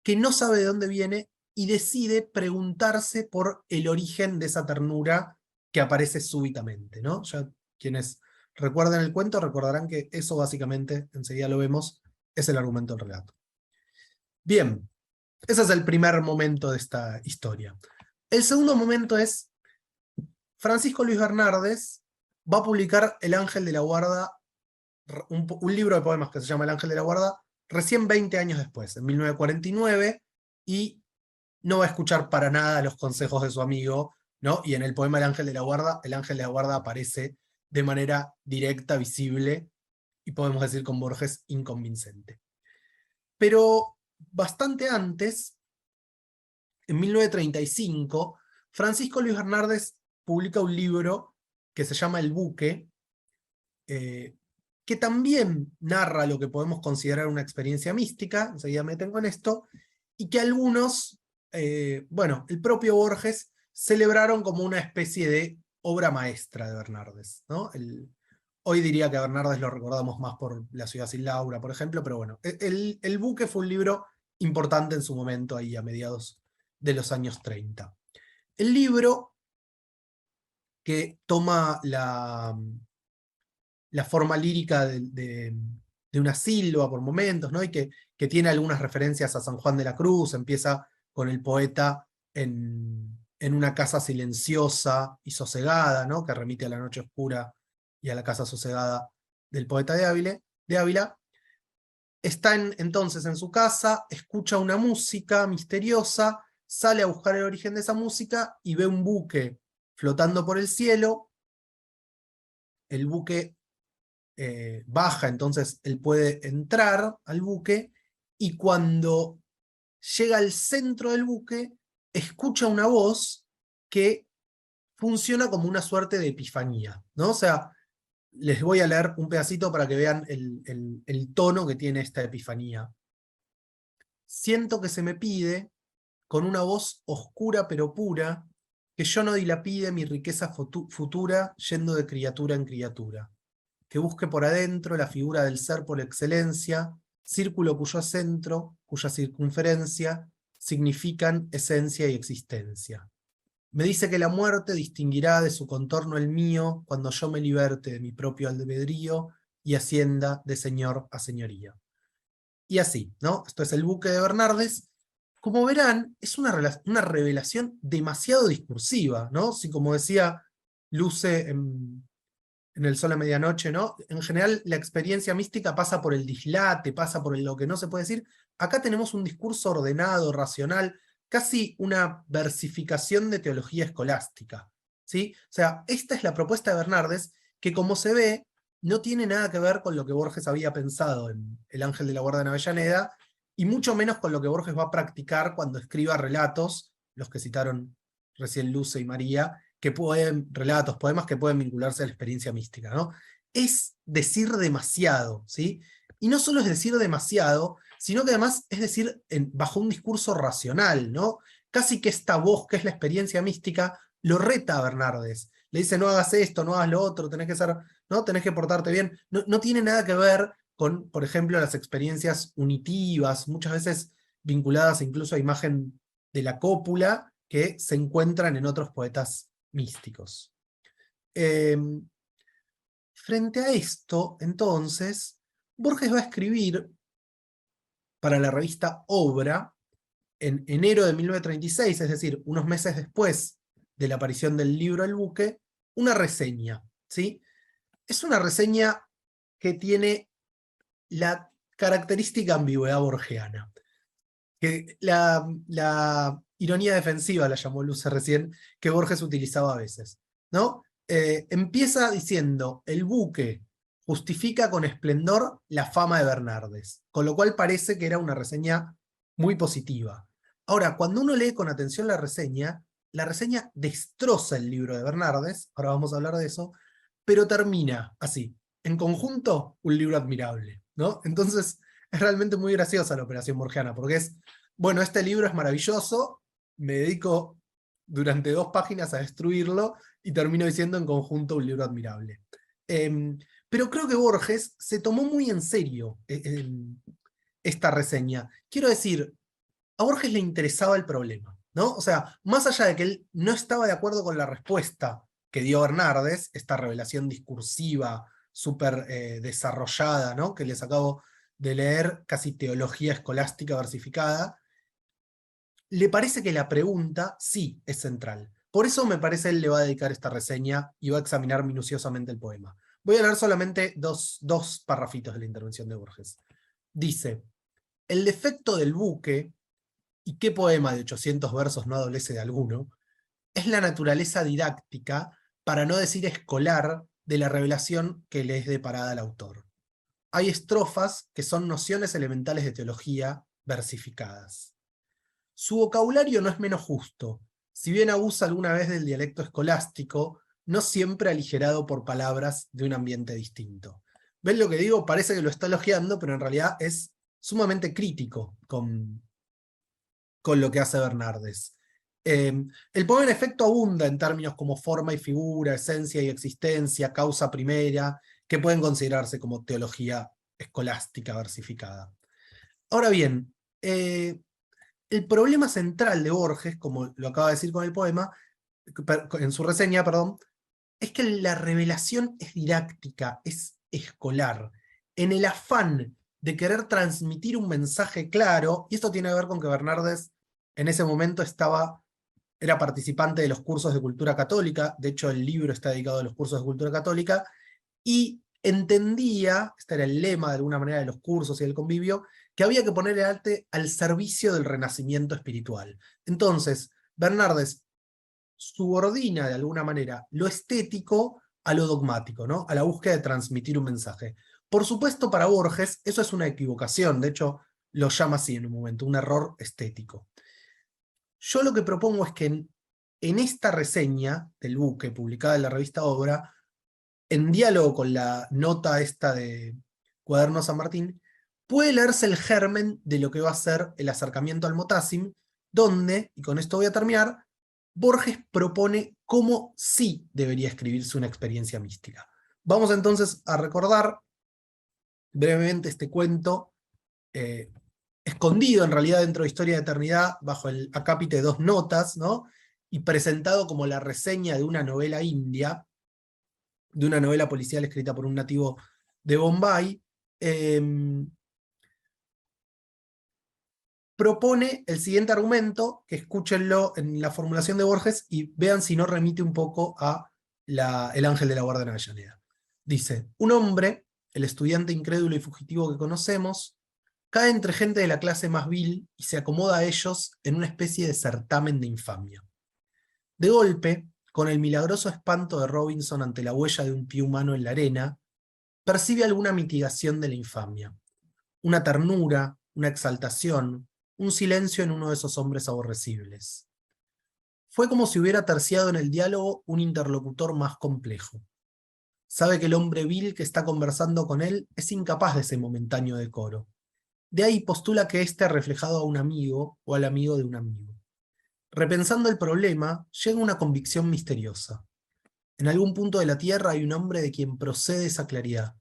que no sabe de dónde viene y decide preguntarse por el origen de esa ternura que aparece súbitamente, ¿no? Ya quienes recuerden el cuento recordarán que eso básicamente, enseguida lo vemos, es el argumento del relato. Bien, ese es el primer momento de esta historia. El segundo momento es, Francisco Luis Bernardes va a publicar El Ángel de la Guarda, un libro de poemas que se llama El Ángel de la Guarda, recién 20 años después, en 1949, y no va a escuchar para nada los consejos de su amigo, ¿no? Y en el poema El Ángel de la Guarda aparece de manera directa, visible, y podemos decir con Borges, inconvincente. Pero bastante antes, en 1935, Francisco Luis Bernardes publica un libro que se llama El Buque, que también narra lo que podemos considerar una experiencia mística, enseguida me detengo en esto, y que algunos, bueno, el propio Borges, celebraron como una especie de obra maestra de Bernardes, ¿no? Hoy diría que a Bernardes lo recordamos más por La ciudad sin Laura, por ejemplo, pero bueno, el Buque fue un libro importante en su momento, ahí a mediados de los años 30. El libro, que toma la forma lírica de una sílaba por momentos, ¿no? Y que tiene algunas referencias a San Juan de la Cruz, empieza con el poeta en una casa silenciosa y sosegada, ¿no? Que remite a la noche oscura y a la casa sosegada del poeta de Ávila. Está entonces en su casa, escucha una música misteriosa, sale a buscar el origen de esa música y ve un buque flotando por el cielo. El buque baja, entonces él puede entrar al buque, y cuando llega al centro del buque, escucha una voz que funciona como una suerte de epifanía, ¿no? O sea, les voy a leer un pedacito para que vean el tono que tiene esta epifanía. Siento que se me pide, con una voz oscura pero pura, que yo no dilapide mi riqueza futura yendo de criatura en criatura, que busque por adentro la figura del ser por excelencia, círculo cuyo centro, cuya circunferencia, significan esencia y existencia. Me dice que la muerte distinguirá de su contorno el mío cuando yo me liberte de mi propio albedrío y ascienda de señor a señoría. Y así, ¿no? Esto es El Buque de Bernardes. Como verán, es una revelación demasiado discursiva, ¿no? Si, como decía Luce en El Sol a Medianoche, ¿no? En general, la experiencia mística pasa por el dislate, pasa por lo que no se puede decir. Acá tenemos un discurso ordenado, racional, casi una versificación de teología escolástica, ¿sí? O sea, esta es la propuesta de Bernardes, que como se ve, no tiene nada que ver con lo que Borges había pensado en El Ángel de la Guarda en Avellaneda, y mucho menos con lo que Borges va a practicar cuando escriba relatos, los que citaron recién Luce y María, relatos, poemas que pueden vincularse a la experiencia mística, ¿no? Es decir demasiado, ¿sí? Y no solo es decir demasiado, sino que además es decir bajo un discurso racional, ¿no? Casi que esta voz, que es la experiencia mística, lo reta a Bernardes. Le dice, no hagas esto, no hagas lo otro, tenés que ser, ¿no? Tenés que portarte bien. No tiene nada que ver con, por ejemplo, las experiencias unitivas, muchas veces vinculadas incluso a imagen de la cópula, que se encuentran en otros poetas místicos. Frente a esto, entonces, Borges va a escribir para la revista Obra, en enero de 1936, es decir, unos meses después de la aparición del libro El Buque, una reseña, ¿sí? Es una reseña que tiene la característica ambigüedad borgiana, que la ironía defensiva la llamó Luce recién, que Borges utilizaba a veces, ¿no? Empieza diciendo, el buque justifica con esplendor la fama de Bernardes, con lo cual parece que era una reseña muy positiva. Ahora, cuando uno lee con atención la reseña destroza el libro de Bernardes, ahora vamos a hablar de eso, pero termina así, en conjunto, un libro admirable, ¿no? Entonces, es realmente muy graciosa la operación borgiana, porque es, bueno, este libro es maravilloso, me dedico durante 2 páginas a destruirlo, y termino diciendo en conjunto un libro admirable. Pero creo que Borges se tomó muy en serio esta reseña. Quiero decir, a Borges le interesaba el problema, ¿no? O sea, más allá de que él no estaba de acuerdo con la respuesta que dio Bernardes, esta revelación discursiva súper desarrollada, ¿no?, que les acabo de leer, casi teología escolástica versificada, le parece que la pregunta sí es central. Por eso me parece él le va a dedicar esta reseña y va a examinar minuciosamente el poema. Voy a leer solamente dos parrafitos de la intervención de Borges. Dice: el defecto del buque, y qué poema de 800 versos no adolece de alguno, es la naturaleza didáctica, para no decir escolar, de la revelación que le es deparada al autor. Hay estrofas que son nociones elementales de teología versificadas. Su vocabulario no es menos justo, si bien abusa alguna vez del dialecto escolástico, no siempre aligerado por palabras de un ambiente distinto. ¿Ven lo que digo? Parece que lo está elogiando, pero en realidad es sumamente crítico con lo que hace Bernardes. El poema en efecto abunda en términos como forma y figura, esencia y existencia, causa primera, que pueden considerarse como teología escolástica versificada. Ahora bien, el problema central de Borges, como lo acaba de decir con el poema, en su reseña, perdón, es que la revelación es didáctica, es escolar. En el afán de querer transmitir un mensaje claro, y esto tiene que ver con que Bernardes en ese momento era participante de los cursos de cultura católica, de hecho el libro está dedicado a los cursos de cultura católica, y entendía, este era el lema de alguna manera de los cursos y del convivio, que había que poner el arte al servicio del renacimiento espiritual. Entonces, Bernardes subordina de alguna manera lo estético a lo dogmático, ¿no?, a la búsqueda de transmitir un mensaje. Por supuesto, para Borges eso es una equivocación, de hecho lo llama así en un momento, un error estético. Yo lo que propongo es que en esta reseña del buque, publicada en la revista Obra, en diálogo con la nota esta de Cuaderno San Martín, puede leerse el germen de lo que va a ser el acercamiento al Motassim, donde, y con esto voy a terminar, Borges propone cómo sí debería escribirse una experiencia mística. Vamos entonces a recordar brevemente este cuento, escondido en realidad dentro de Historia de Eternidad, bajo el acápite de 2 notas, ¿no?, y presentado como la reseña de una novela india, de una novela policial escrita por un nativo de Bombay. Propone el siguiente argumento, que escúchenlo en la formulación de Borges y vean si no remite un poco a El ángel de la guarda en Avellaneda. Dice: un hombre, el estudiante incrédulo y fugitivo que conocemos, cae entre gente de la clase más vil y se acomoda a ellos en una especie de certamen de infamia. De golpe, con el milagroso espanto de Robinson ante la huella de un pie humano en la arena, percibe alguna mitigación de la infamia, una ternura, una exaltación, un silencio en uno de esos hombres aborrecibles. Fue como si hubiera terciado en el diálogo un interlocutor más complejo. Sabe que el hombre vil que está conversando con él es incapaz de ese momentáneo decoro. De ahí postula que éste ha reflejado a un amigo o al amigo de un amigo. Repensando el problema, llega una convicción misteriosa. En algún punto de la tierra hay un hombre de quien procede esa claridad.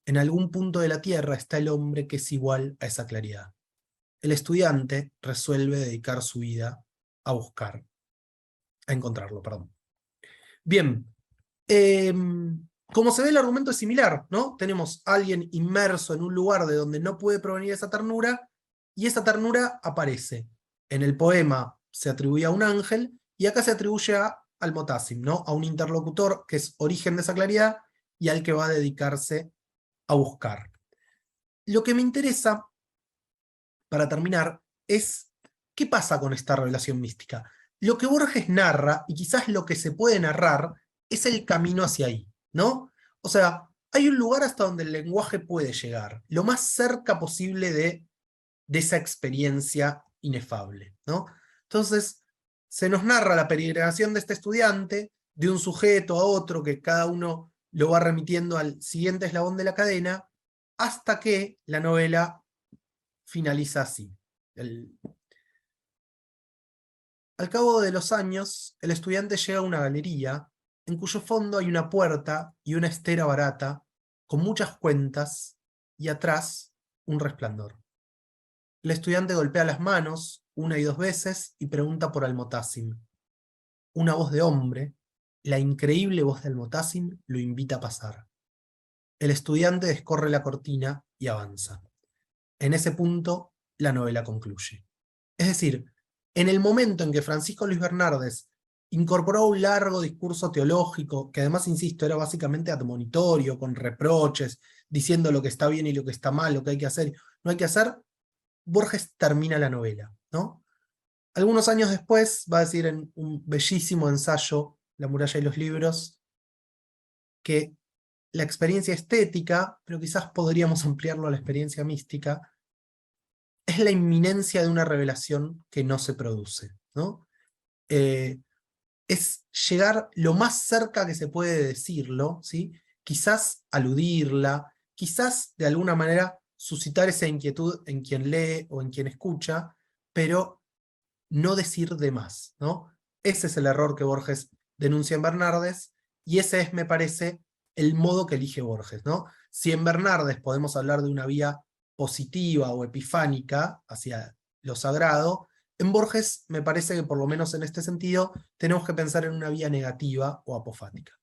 En algún punto de la tierra está el hombre que es igual a esa claridad. El estudiante resuelve dedicar su vida a encontrarlo, perdón. Bien, como se ve, el argumento es similar, ¿no? Tenemos a alguien inmerso en un lugar de donde no puede provenir esa ternura, y esa ternura aparece. En el poema se atribuye a un ángel, y acá se atribuye al Motassim, ¿no?, a un interlocutor que es origen de esa claridad, y al que va a dedicarse a buscar. Lo que me interesa, para terminar, es qué pasa con esta revelación mística. Lo que Borges narra, y quizás lo que se puede narrar, es el camino hacia ahí, ¿no? O sea, hay un lugar hasta donde el lenguaje puede llegar, lo más cerca posible de esa experiencia inefable, ¿no? Entonces, se nos narra la peregrinación de este estudiante, de un sujeto a otro, que cada uno lo va remitiendo al siguiente eslabón de la cadena, hasta que la novela finaliza así. Al cabo de los años, el estudiante llega a una galería, en cuyo fondo hay una puerta y una estera barata, con muchas cuentas, y atrás un resplandor. El estudiante golpea las manos 1 y 2 veces y pregunta por Al-Motassim. Una voz de hombre, la increíble voz de Almotacin lo invita a pasar. El estudiante descorre la cortina y avanza. En ese punto, la novela concluye. Es decir, en el momento en que Francisco Luis Bernardes incorporó un largo discurso teológico, que además, insisto, era básicamente admonitorio, con reproches, diciendo lo que está bien y lo que está mal, lo que hay que hacer, no hay que hacer, Borges termina la novela, ¿no? Algunos años después va a decir en un bellísimo ensayo, La muralla y los libros, que la experiencia estética, pero quizás podríamos ampliarlo a la experiencia mística, es la inminencia de una revelación que no se produce, ¿no? Es llegar lo más cerca que se puede decirlo, ¿sí? Quizás aludirla, quizás de alguna manera suscitar esa inquietud en quien lee o en quien escucha, pero no decir de más, ¿no? Ese es el error que Borges denuncia en Bernardes, y ese es, me parece, el modo que elige Borges, ¿no? Si en Bernardes podemos hablar de una vía positiva o epifánica hacia lo sagrado, en Borges me parece que por lo menos en este sentido tenemos que pensar en una vía negativa o apofática.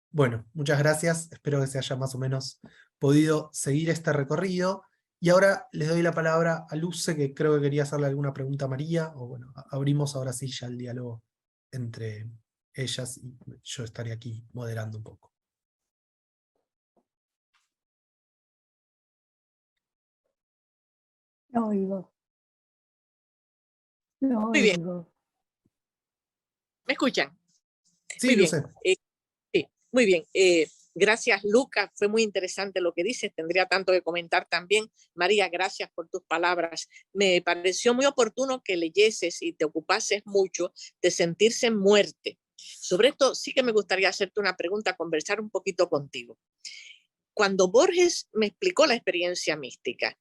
Bueno, muchas gracias, espero que se haya más o menos podido seguir este recorrido. Y ahora les doy la palabra a Luce, que creo que quería hacerle alguna pregunta a María, o bueno, abrimos ahora sí ya el diálogo entre ellas y yo estaré aquí moderando un poco. No oigo. No Muy bien, oigo. ¿me escuchan? Sí, Muy bien. Luce. Sí, muy bien. Gracias, Lucas. Fue muy interesante lo que dices. Tendría tanto que comentar también. María, gracias por tus palabras. Me pareció muy oportuno que leyeses y te ocupases mucho de sentirse en muerte. Sobre esto sí que me gustaría hacerte una pregunta, conversar un poquito contigo. Cuando Borges me explicó la experiencia mística,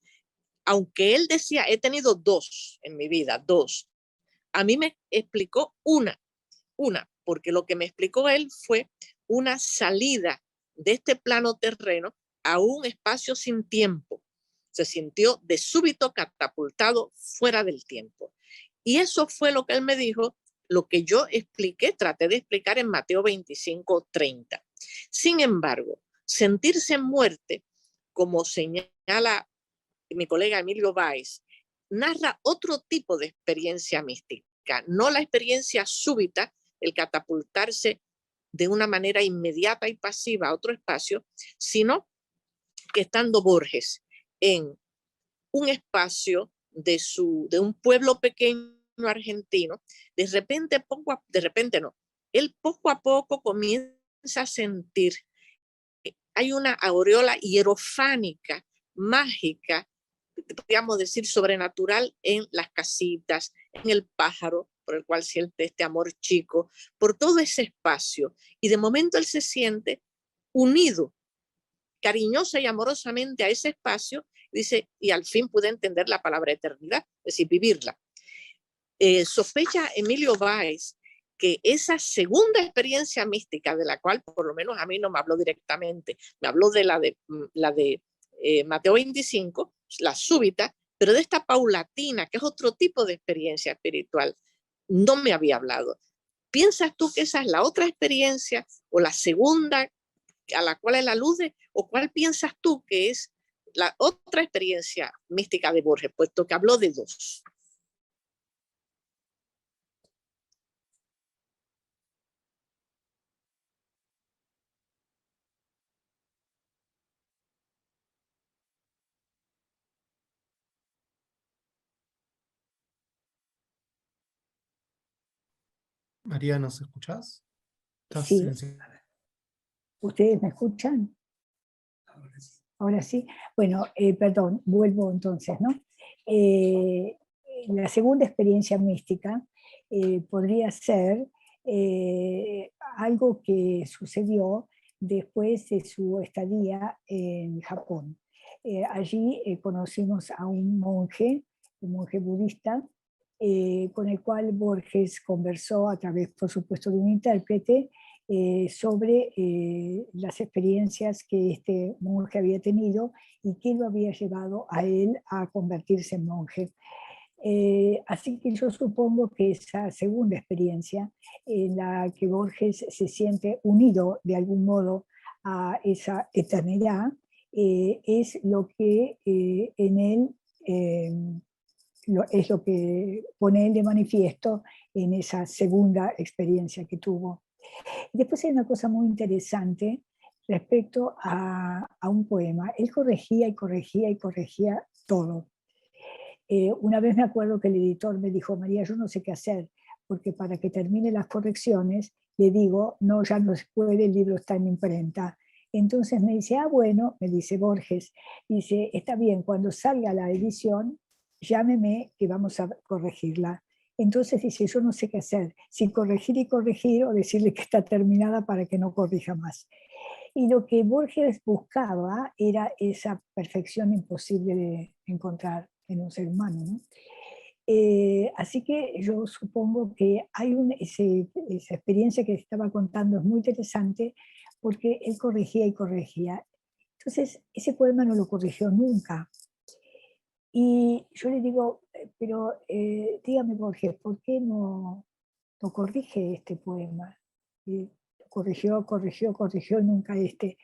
aunque él decía, he tenido dos en mi vida, dos, a mí me explicó una, porque lo que me explicó él fue una salida de este plano terreno a un espacio sin tiempo. Se sintió de súbito catapultado fuera del tiempo. Y eso fue lo que él me dijo, lo que yo expliqué, traté de explicar en Mateo 25:30. Sin embargo, sentirse en muerte, como señala mi colega Emilio Valls, narra otro tipo de experiencia mística, no la experiencia súbita, el catapultarse de una manera inmediata y pasiva a otro espacio, sino que estando Borges en un espacio de un pueblo pequeño argentino, de repente él poco a poco comienza a sentir que hay una aureola hierofánica, mágica, podríamos decir sobrenatural, en las casitas, en el pájaro por el cual siente este amor chico, por todo ese espacio. Y de momento él se siente unido cariñosa y amorosamente a ese espacio, dice, y al fin pude entender la palabra eternidad, es decir, vivirla. Sospecha Emilio Valls que esa segunda experiencia mística, de la cual por lo menos a mí no me habló directamente, me habló de la de Mateo 25, la súbita, pero de esta paulatina, que es otro tipo de experiencia espiritual, no me había hablado. ¿Piensas tú que esa es la otra experiencia o la segunda a la cual él alude, o cuál piensas tú que es la otra experiencia mística de Borges, puesto que habló de dos? María, ¿nos escuchás? ¿Estás Sí. silenciada? ¿Ustedes me escuchan? Ahora sí. Bueno, perdón, vuelvo entonces, ¿no? La segunda experiencia mística podría ser algo que sucedió después de su estadía en Japón. Allí conocimos a un monje budista, con el cual Borges conversó a través, por supuesto, de un intérprete, sobre las experiencias que este monje había tenido y que lo había llevado a él a convertirse en monje. Así que yo supongo que esa segunda experiencia, en la que Borges se siente unido de algún modo a esa eternidad, es lo que en él es lo que pone él de manifiesto en esa segunda experiencia que tuvo. Después hay una cosa muy interesante respecto a un poema. Él corregía y corregía y corregía todo. Una vez me acuerdo que el editor me dijo, María, yo no sé qué hacer, porque para que termine las correcciones, le digo, no, ya no se puede, el libro está en imprenta. Entonces me dice, bueno, me dice Borges, dice, está bien, cuando salga la edición, llámeme que vamos a corregirla. Entonces dice, yo no sé qué hacer, si corregir y corregir o decirle que está terminada para que no corrija más. Y lo que Borges buscaba era esa perfección imposible de encontrar en un ser humano, ¿no? Así que yo supongo que hay esa experiencia que estaba contando es muy interesante porque él corregía y corregía. Entonces, ese poema no lo corrigió nunca. Y yo le digo, pero dígame, Borges, ¿por qué no corrige este poema? Y corrigió, nunca este.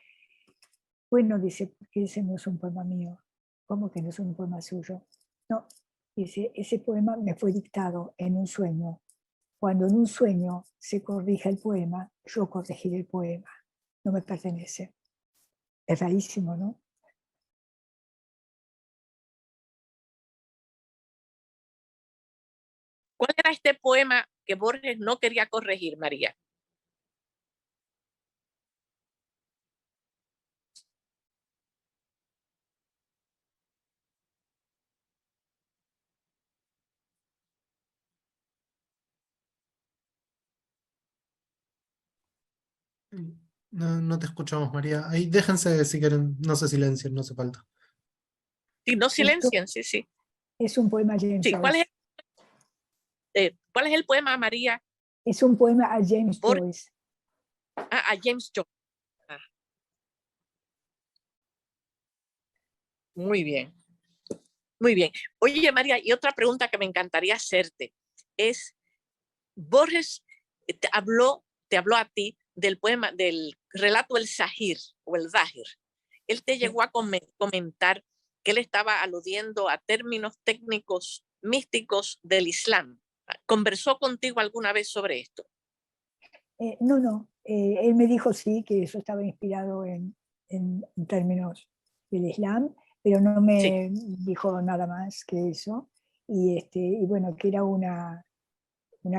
Bueno, dice, porque ese no es un poema mío. ¿Cómo que no es un poema suyo? No, dice, ese poema me fue dictado en un sueño. Cuando en un sueño se corrija el poema, yo corregiré el poema. No me pertenece. Es rarísimo, ¿no? ¿Cuál era este poema que Borges no quería corregir, María? No, no te escuchamos, María. Ahí déjense si quieren, no se silencien, no hace falta. Sí, no silencien, sí, sí. Es un poema a James Sí, Joyce. ¿Cuál es el poema, María? Es un poema a James Joyce. A James Joyce. Ah. Muy bien. Muy bien. Oye, María, y otra pregunta que me encantaría hacerte es, Borges te habló a ti del poema, del relato El Zahir o El Zahir. Él te llegó a comentar que él estaba aludiendo a términos técnicos místicos del Islam. ¿Conversó contigo alguna vez sobre esto? No. Él me dijo sí, que eso estaba inspirado en términos del Islam, pero no me dijo nada más que eso. Y bueno, que era una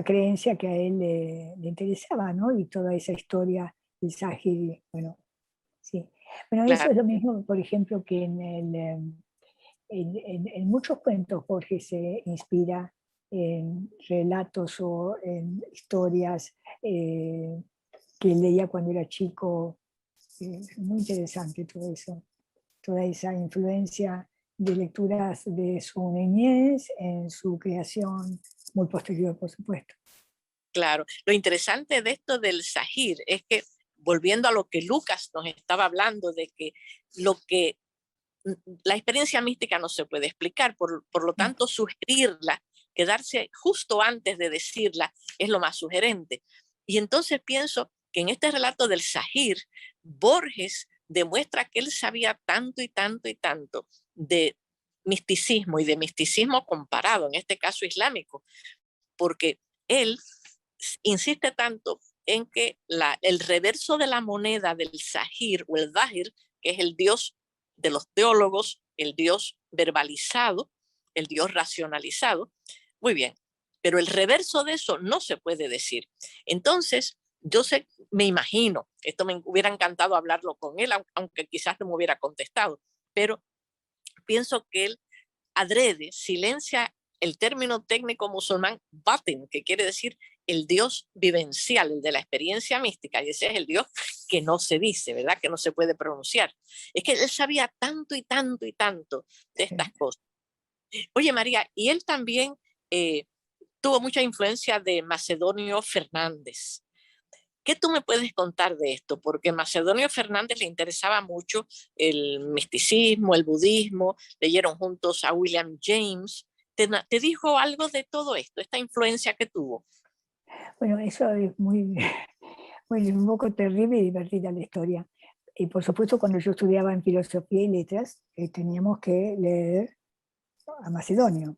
creencia que a él le interesaba, ¿no? Y toda esa historia del Sahir, bueno, sí. Bueno, Claro. eso es lo mismo, por ejemplo, que en muchos cuentos Borges se inspira en relatos o en historias que leía cuando era chico. Muy interesante todo eso, toda esa influencia de lecturas de su niñez en su creación muy posterior, por supuesto. Claro, lo interesante de esto del Zahir es que, volviendo a lo que Lucas nos estaba hablando, de que la experiencia mística no se puede explicar, por lo tanto sugerirla, quedarse justo antes de decirla, es lo más sugerente. Y entonces pienso que en este relato del Zahir, Borges demuestra que él sabía tanto y tanto y tanto de misticismo y de misticismo comparado, en este caso islámico, porque él insiste tanto en que el reverso de la moneda del Zahir o el Zahir, que es el dios de los teólogos, el dios verbalizado, el dios racionalizado, muy bien, pero el reverso de eso no se puede decir. Entonces, me imagino, esto me hubiera encantado hablarlo con él, aunque quizás no me hubiera contestado, pero pienso que él adrede silencia el término técnico musulmán batin, que quiere decir el Dios vivencial, el de la experiencia mística, y ese es el Dios que no se dice, ¿verdad? Que no se puede pronunciar. Es que él sabía tanto y tanto y tanto de estas cosas. Oye, María, y él también tuvo mucha influencia de Macedonio Fernández. ¿Qué tú me puedes contar de esto? Porque a Macedonio Fernández le interesaba mucho el misticismo, el budismo, leyeron juntos a William James, te dijo algo de todo esto, esta influencia que tuvo? Bueno, eso es muy, bueno, un poco terrible y divertida la historia. Y por supuesto, cuando yo estudiaba en filosofía y letras, teníamos que leer a Macedonio.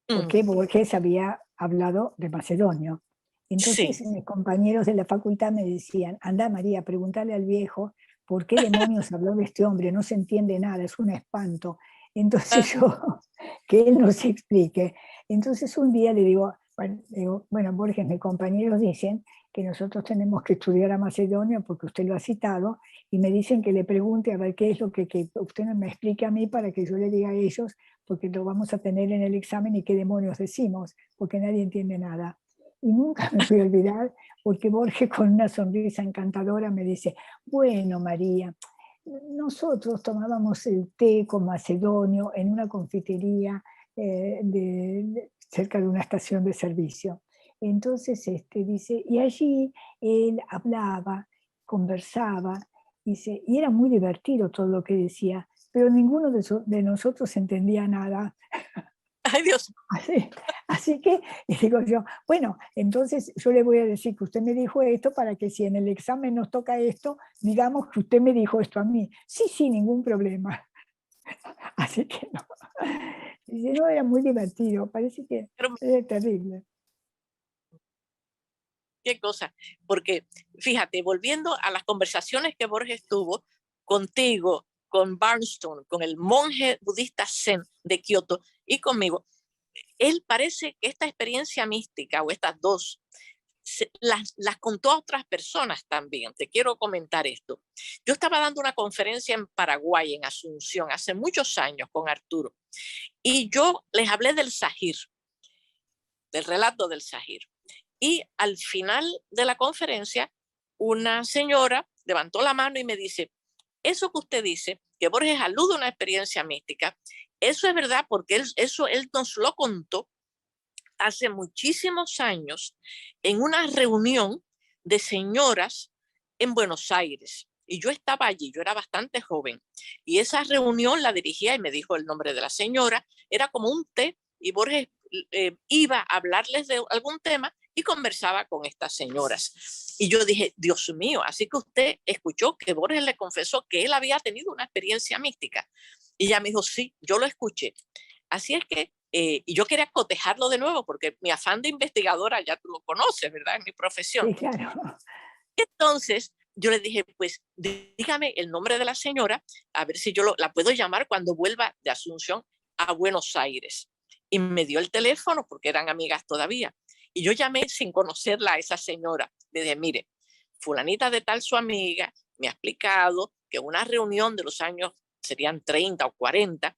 ¿Por qué? Borges había hablado de Macedonio. Entonces Sí. mis compañeros de la facultad me decían, anda María, pregúntale al viejo por qué demonios habló de este hombre, no se entiende nada, es un espanto. Entonces yo, que él nos explique. Entonces un día le digo, bueno, Borges, mis compañeros dicen que nosotros tenemos que estudiar a Macedonio porque usted lo ha citado, y me dicen que le pregunte a ver qué es lo que usted me explique a mí para que yo le diga a ellos, porque lo vamos a tener en el examen y qué demonios decimos, porque nadie entiende nada. Y nunca me voy a olvidar, porque Borges con una sonrisa encantadora me dice, bueno María, nosotros tomábamos el té con Macedonio en una confitería cerca de una estación de servicio. Entonces dice, y allí él hablaba, conversaba, dice, y era muy divertido todo lo que decía, pero ninguno de nosotros entendía nada. Ay, Dios. Así que, y digo yo, bueno, entonces yo le voy a decir que usted me dijo esto para que si en el examen nos toca esto, digamos que usted me dijo esto a mí. Sí, sí, ningún problema. Así que no. Dice, no, era muy divertido, parece que Pero era terrible. qué cosa, porque fíjate, volviendo a las conversaciones que Borges tuvo contigo, con Barnstone, con el monje budista Zen de Kioto y conmigo, él parece que esta experiencia mística o estas dos las contó a otras personas también. Te quiero comentar esto. Yo estaba dando una conferencia en Paraguay, en Asunción, hace muchos años con Arturo, y yo les hablé del Sahir, del relato del Sahir. Y al final de la conferencia, una señora levantó la mano y me dice, eso que usted dice, que Borges alude a una experiencia mística, eso es verdad porque él nos lo contó hace muchísimos años en una reunión de señoras en Buenos Aires. Y yo estaba allí, yo era bastante joven. Y esa reunión la dirigía y me dijo el nombre de la señora. Era como un té y Borges iba a hablarles de algún tema y conversaba con estas señoras. Y yo dije, Dios mío, así que usted escuchó que Borges le confesó que él había tenido una experiencia mística. Y ella me dijo, sí, yo lo escuché. Así es que, y yo quería cotejarlo de nuevo porque mi afán de investigadora ya tú lo conoces, ¿verdad? En mi profesión. Sí, claro. Entonces, yo le dije, pues dígame el nombre de la señora, a ver si yo la puedo llamar cuando vuelva de Asunción a Buenos Aires. Y me dio el teléfono porque eran amigas todavía. Y yo llamé sin conocerla a esa señora. Le dije, mire, fulanita de tal su amiga me ha explicado que una reunión de los años serían 30 o 40,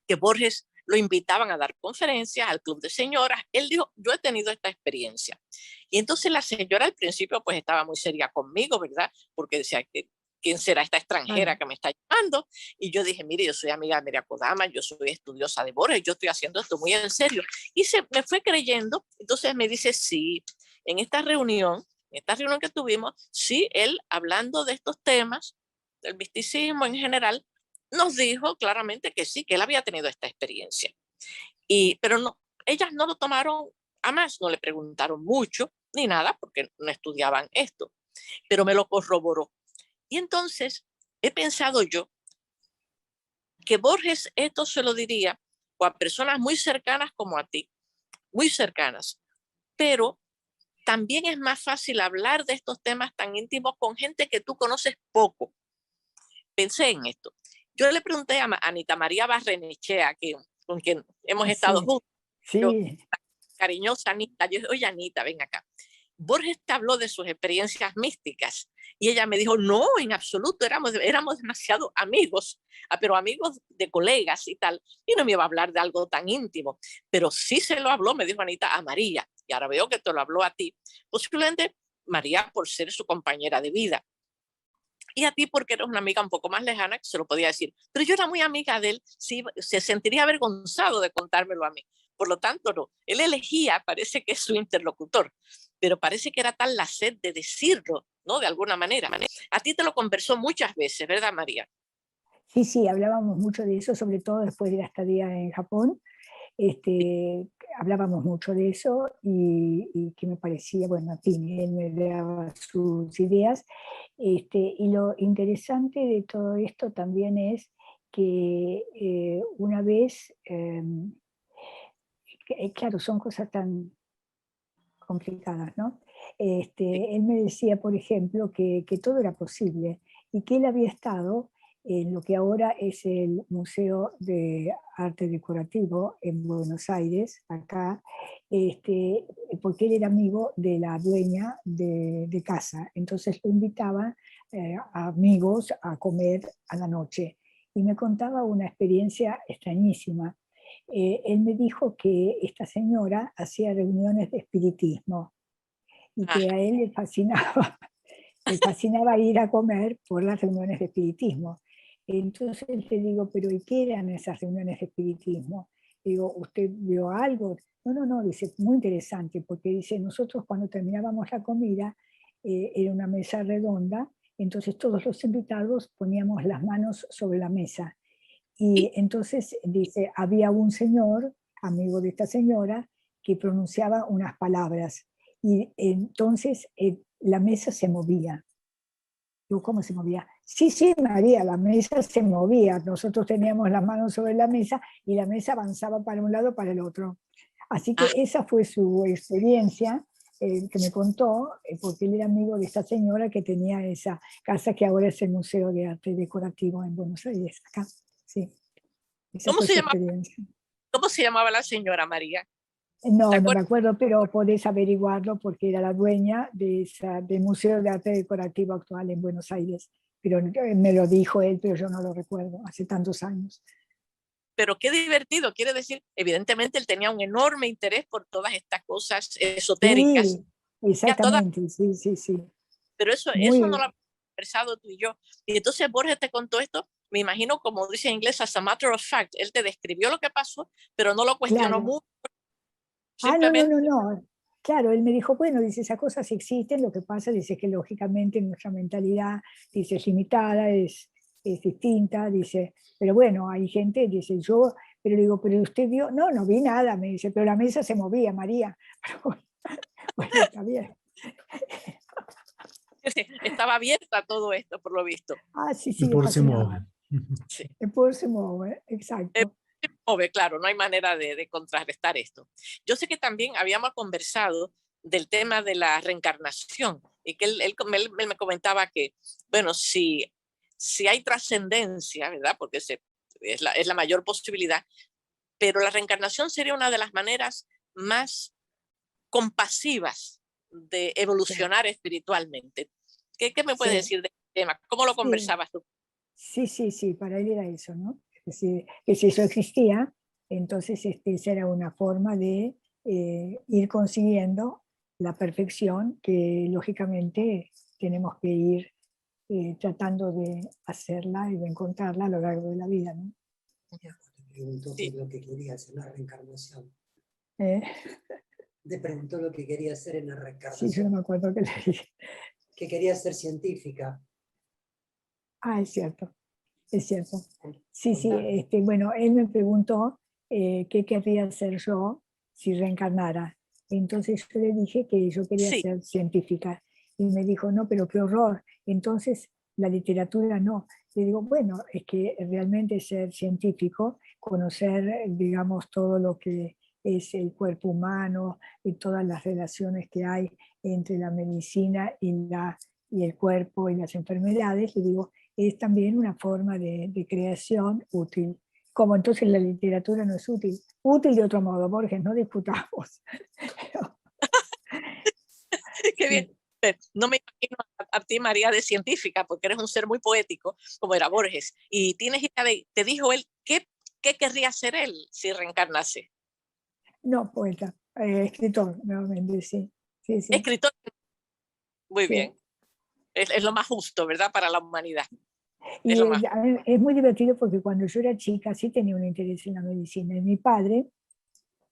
que Borges lo invitaban a dar conferencias al club de señoras. Él dijo, yo he tenido esta experiencia. Y entonces la señora al principio pues estaba muy seria conmigo, ¿verdad? Porque decía, ¿quién será esta extranjera que me está llamando? Y yo dije, mire, yo soy amiga de María Kodama, yo soy estudiosa de Borges, yo estoy haciendo esto muy en serio. Y me fue creyendo. Entonces me dice, sí, en esta reunión que tuvimos, sí, él hablando de estos temas, del misticismo en general, nos dijo claramente que sí, que él había tenido esta experiencia. Pero no, ellas no lo tomaron a más, no le preguntaron mucho ni nada porque no estudiaban esto, pero me lo corroboró. Y entonces he pensado yo que Borges esto se lo diría a personas muy cercanas como a ti, muy cercanas, pero también es más fácil hablar de estos temas tan íntimos con gente que tú conoces poco. Pensé en esto. Yo le pregunté a Anita María Barrenechea, con quien hemos estado juntos, Sí. cariñosa Anita, yo dije, oye Anita, ven acá. Borges te habló de sus experiencias místicas y ella me dijo, no, en absoluto, éramos demasiado amigos, pero amigos de colegas y tal, y no me iba a hablar de algo tan íntimo, pero sí se lo habló, me dijo Anita, a María, y ahora veo que te lo habló a ti, posiblemente María por ser su compañera de vida, y a ti porque eres una amiga un poco más lejana que se lo podía decir. Pero yo era muy amiga de él, sí, se sentiría avergonzado de contármelo a mí. Por lo tanto, no. Él elegía, parece que es su interlocutor, pero parece que era tal la sed de decirlo, ¿no? De alguna manera. A ti te lo conversó muchas veces, ¿verdad, María? Sí, sí, hablábamos mucho de eso, sobre todo después de la estadía en Japón. hablábamos mucho de eso y que me parecía, bueno, en fin, él me daba sus ideas. Y lo interesante de todo esto también es que una vez, claro, son cosas tan complicadas, ¿no? Él me decía, por ejemplo, que todo era posible y que él había estado en lo que ahora es el Museo de Arte Decorativo en Buenos Aires, acá, porque él era amigo de la dueña de casa. Entonces lo invitaba a amigos a comer a la noche. Y me contaba una experiencia extrañísima. Él me dijo que esta señora hacía reuniones de espiritismo y que a él le fascinaba ir a comer por las reuniones de espiritismo. Entonces le digo, pero ¿y qué eran esas reuniones de espiritismo? Digo, ¿usted vio algo? No, no, no, dice, muy interesante, porque dice, nosotros cuando terminábamos la comida, era una mesa redonda, entonces todos los invitados poníamos las manos sobre la mesa. Y entonces dice, había un señor, amigo de esta señora, que pronunciaba unas palabras. Y entonces la mesa se movía. Digo, ¿cómo se movía? Sí, sí, María, la mesa se movía. Nosotros teníamos las manos sobre la mesa y la mesa avanzaba para un lado, para el otro. Así que esa fue su experiencia que me contó, porque él era amigo de esta señora que tenía esa casa que ahora es el Museo de Arte Decorativo en Buenos Aires, acá. Sí, esa ¿Cómo fue se su llama, experiencia. cómo se llamaba la señora María? ¿Te No, no me acuerdas? acuerdo, pero podés averiguarlo porque era la dueña del Museo de Arte Decorativo actual en Buenos Aires. Pero me lo dijo él, pero yo no lo recuerdo, hace tantos años. Pero qué divertido, quiere decir, evidentemente él tenía un enorme interés por todas estas cosas esotéricas, Sí, ya todas, exactamente, sí, sí, sí. pero eso no Muy, lo hemos conversado tú y yo. Y entonces Borges te contó esto, me imagino, como dice en inglés, as a matter of fact. Él te describió lo que pasó, pero no lo cuestionó claro. mucho, Ah, no, no, simplemente, no, no. Claro, él me dijo, bueno, dice, esas cosas existen, lo que pasa, dice que lógicamente nuestra mentalidad, dice, es limitada, es distinta, dice, pero bueno, hay gente, dice, yo, pero digo, pero usted vio, no, no vi nada, me dice, pero la mesa se movía, María. Pero bueno, está bien. estaba abierta a todo esto, por lo visto. Ah, sí, El sí, es poder se mueve. fascinante. Sí. El poder se mueve, exacto. Mueve, claro, no hay manera de contrarrestar esto. Yo sé que también habíamos conversado del tema de la reencarnación y que él me comentaba que, bueno, si hay trascendencia, ¿verdad? Porque es la mayor posibilidad, pero la reencarnación sería una de las maneras más compasivas de Sí, evolucionar espiritualmente. ¿Qué me puedes sí, decir de este tema? ¿Cómo lo sí. conversabas tú? Sí, sí, sí, para él era eso, ¿no? Es decir, que si eso existía, entonces esa era una forma de ir consiguiendo la perfección que lógicamente tenemos que ir tratando de hacerla y de encontrarla a lo largo de la vida, ¿no? Le preguntó qué Sí. es lo que quería hacer en la reencarnación. Eh, Le preguntó lo que quería hacer en la sí, yo no reencarnación. me acuerdo qué le dije. Que quería ser científica. Ah, es cierto, es cierto. Sí, sí, Contame. bueno, él me preguntó qué querría hacer yo si reencarnara. Entonces yo le dije que yo quería Sí, ser científica. Y me dijo, no, pero qué horror. Entonces la literatura no. Le digo, bueno, es que realmente ser científico, conocer, digamos, todo lo que es el cuerpo humano y todas las relaciones que hay entre la medicina y el cuerpo y las enfermedades, le digo, es también una forma de creación útil. Como entonces la literatura no es útil. Útil de otro modo, Borges, no discutamos. qué bien. Sí, No me imagino a ti, María, de científica, porque eres un ser muy poético, como era Borges. Y tienes idea te dijo él, ¿qué querría hacer él si reencarnase? no poeta, escritor, nuevamente, sí. Sí, sí, Escritor, muy sí. bien. Es lo más justo, ¿verdad? Para la humanidad. Es Y lo más. a mí es muy divertido porque cuando yo era chica sí tenía un interés en la medicina. Y mi padre,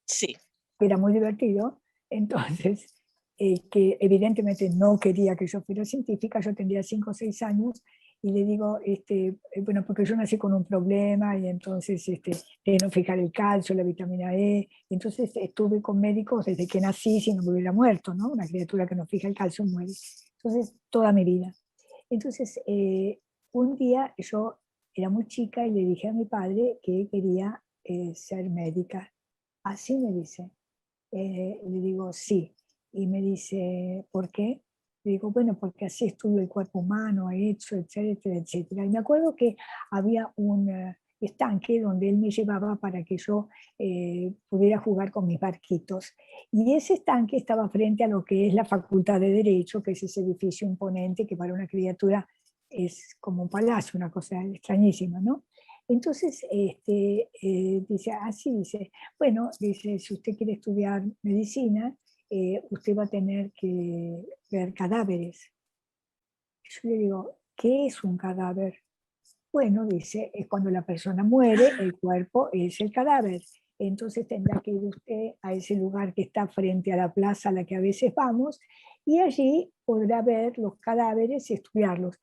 Sí, que era muy divertido, entonces, que evidentemente no quería que yo fuera científica, yo tendría 5 o 6 años, Y le digo, bueno, porque yo nací con un problema y entonces de no fijar el calcio, la vitamina E. Entonces estuve con médicos desde que nací, si no me hubiera muerto, ¿no? Una criatura que no fija el calcio muere. Entonces, toda mi vida. Entonces, un día yo era muy chica y le dije a mi padre que quería ser médica. Así me dice. Le digo, sí. Y me dice, ¿por qué? Le digo, bueno, porque así estudio el cuerpo humano, he hecho, etcétera, etcétera. Y me acuerdo que había un estanque donde él me llevaba para que yo pudiera jugar con mis barquitos. Y ese estanque estaba frente a lo que es la Facultad de Derecho, que es ese edificio imponente que para una criatura es como un palacio, una cosa extrañísima, ¿no? Entonces, dice, así dice, bueno, dice, si usted quiere estudiar medicina, usted va a tener que ver cadáveres. Yo le digo, ¿qué es un cadáver? Bueno, dice, es cuando la persona muere, el cuerpo es el cadáver. Entonces tendrá que ir usted a ese lugar que está frente a la plaza a la que a veces vamos, y allí podrá ver los cadáveres y estudiarlos.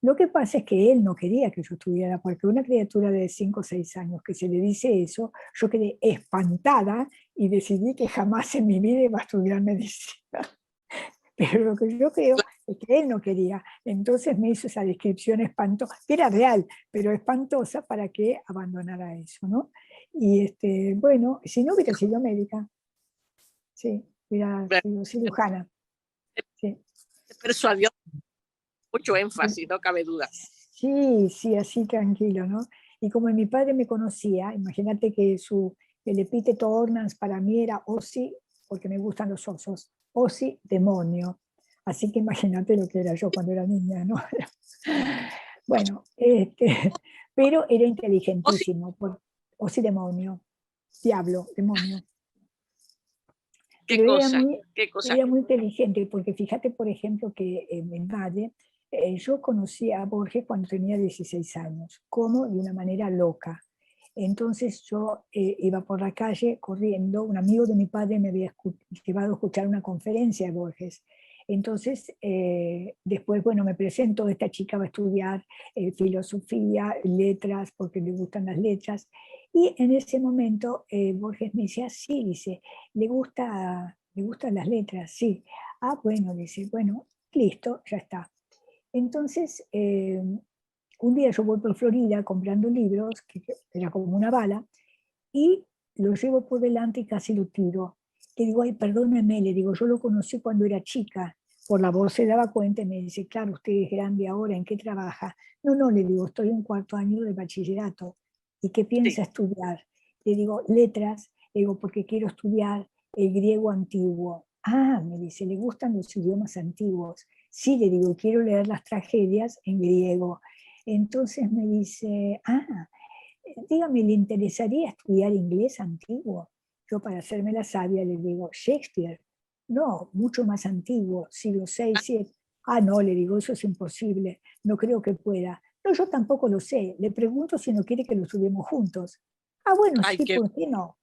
Lo que pasa es que él no quería que yo estudiara, porque una criatura de 5 o 6 años que se le dice eso, yo quedé espantada y decidí que jamás en mi vida iba a estudiar medicina. Pero lo que yo creo es que él no quería. Entonces me hizo esa descripción espantosa, que era real, pero espantosa para que abandonara eso, ¿no? Y bueno, si no hubiera sido médica, sí, hubiera sido cirujana. Sí. Persuadió mucho énfasis, no cabe duda. Sí, sí, así tranquilo, ¿no? Y como mi padre me conocía, imagínate que el epíteto Ornans para mí era Osi, porque me gustan los osos, Osi, demonio. Así que imagínate lo que era yo cuando era niña, ¿no? Bueno, pero era inteligentísimo, Osi, demonio, diablo, demonio. ¿Qué Pero cosa? ¿Qué cosa? era muy inteligente, porque fíjate, por ejemplo, que en mi madre, yo conocí a Borges cuando tenía 16 años, como de una manera loca. Entonces yo iba por la calle corriendo, un amigo de mi padre me había llevado a escuchar una conferencia de Borges. Entonces, después, bueno, me presento, esta chica va a estudiar filosofía, letras, porque le gustan las letras. Y en ese momento Borges me decía, sí, dice, le gustan las letras, sí. Ah, bueno, dice, bueno, listo, ya está. Entonces, un día yo voy por Florida comprando libros, que era como una bala, y lo llevo por delante y casi lo tiro. Le digo, ay, perdóneme, le digo, yo lo conocí cuando era chica. Por la voz se daba cuenta y me dice, claro, usted es grande ahora, ¿en qué trabaja? No, no, le digo, estoy en 4º año de bachillerato. ¿Y qué piensa estudiar? Le digo, letras, le digo, porque quiero estudiar el griego antiguo. Ah, me dice, ¿le gustan los idiomas antiguos? Sí, le digo, quiero leer las tragedias en griego. Entonces me dice, dígame, ¿le interesaría estudiar inglés antiguo? Yo para hacerme la sabia le digo, Shakespeare. No, mucho más antiguo, siglo VI, VII. Ah, no, le digo, eso es imposible, no creo que pueda. No, yo tampoco lo sé, le pregunto si no quiere que lo estudiemos juntos. Ah, bueno, Ay, sí, ¿por qué no?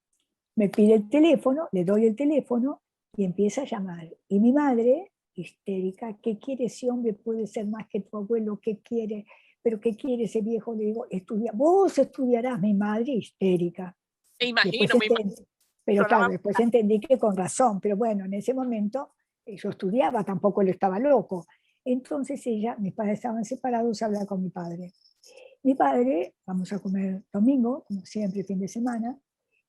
Me pide el teléfono, le doy el teléfono y empieza a llamar. Y mi madre, histérica, ¿qué quiere ese hombre? Puede ser más que tu abuelo, ¿qué quiere? ¿Pero qué quiere ese viejo? Le digo, estudia, vos estudiarás, mi madre, histérica. me Después imagino, me entendí, pero claro, sonaba. después entendí que con razón, pero bueno, en ese momento yo estudiaba, tampoco él estaba loco. Entonces ella, mis padres estaban separados, habla con mi padre. Mi padre, vamos a comer domingo, como siempre, fin de semana,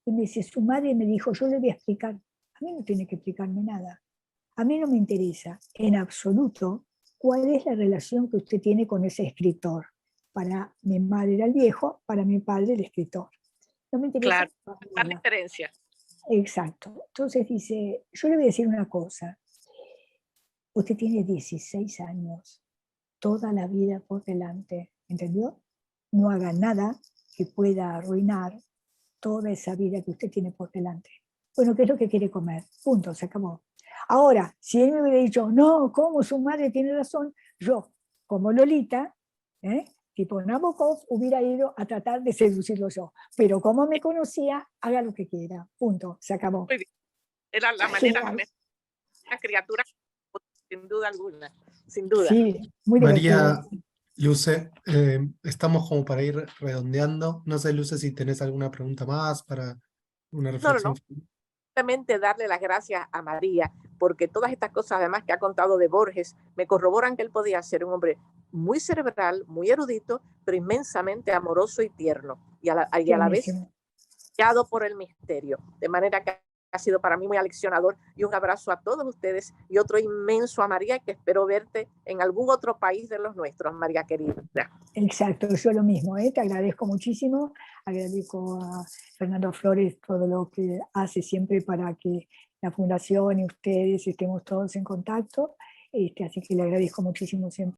y me dice, su madre me dijo, yo le voy a explicar, a mí no tiene que explicarme nada, a mí no me interesa en absoluto cuál es la relación que usted tiene con ese escritor. Para mi madre era el viejo, para mi padre el escritor. No me interesa. Claro, la diferencia. Exacto. Entonces dice, yo le voy a decir una cosa, usted tiene 16 años, toda la vida por delante, ¿entendió? No haga nada que pueda arruinar toda esa vida que usted tiene por delante. Bueno, ¿qué es lo que quiere comer? Punto, se acabó. Ahora, si él me hubiera dicho, no, ¿cómo su madre tiene razón? Yo, como Lolita, tipo Nabokov, hubiera ido a tratar de seducirlo yo. Pero como me conocía, haga lo que quiera. Punto, se acabó. Muy bien. Era la manera, la criatura, sin duda alguna, sin duda. Sí, muy María, divertido. Luce, estamos como para ir redondeando. No sé, Luce, si tenés alguna pregunta más para una No, reflexión. simplemente darle las gracias a María, porque todas estas cosas, además que ha contado de Borges, me corroboran que él podía ser un hombre muy cerebral, muy erudito, pero inmensamente amoroso y tierno, y a la vez Tiernísimo. guiado por el misterio. De manera que ha sido para mí muy aleccionador, y un abrazo a todos ustedes y otro inmenso a María, que espero verte en algún otro país de los nuestros, María querida. Exacto, yo lo mismo, te agradezco muchísimo, agradezco a Fernando Flores todo lo que hace siempre para que la Fundación y ustedes estemos todos en contacto, así que le agradezco muchísimo siempre.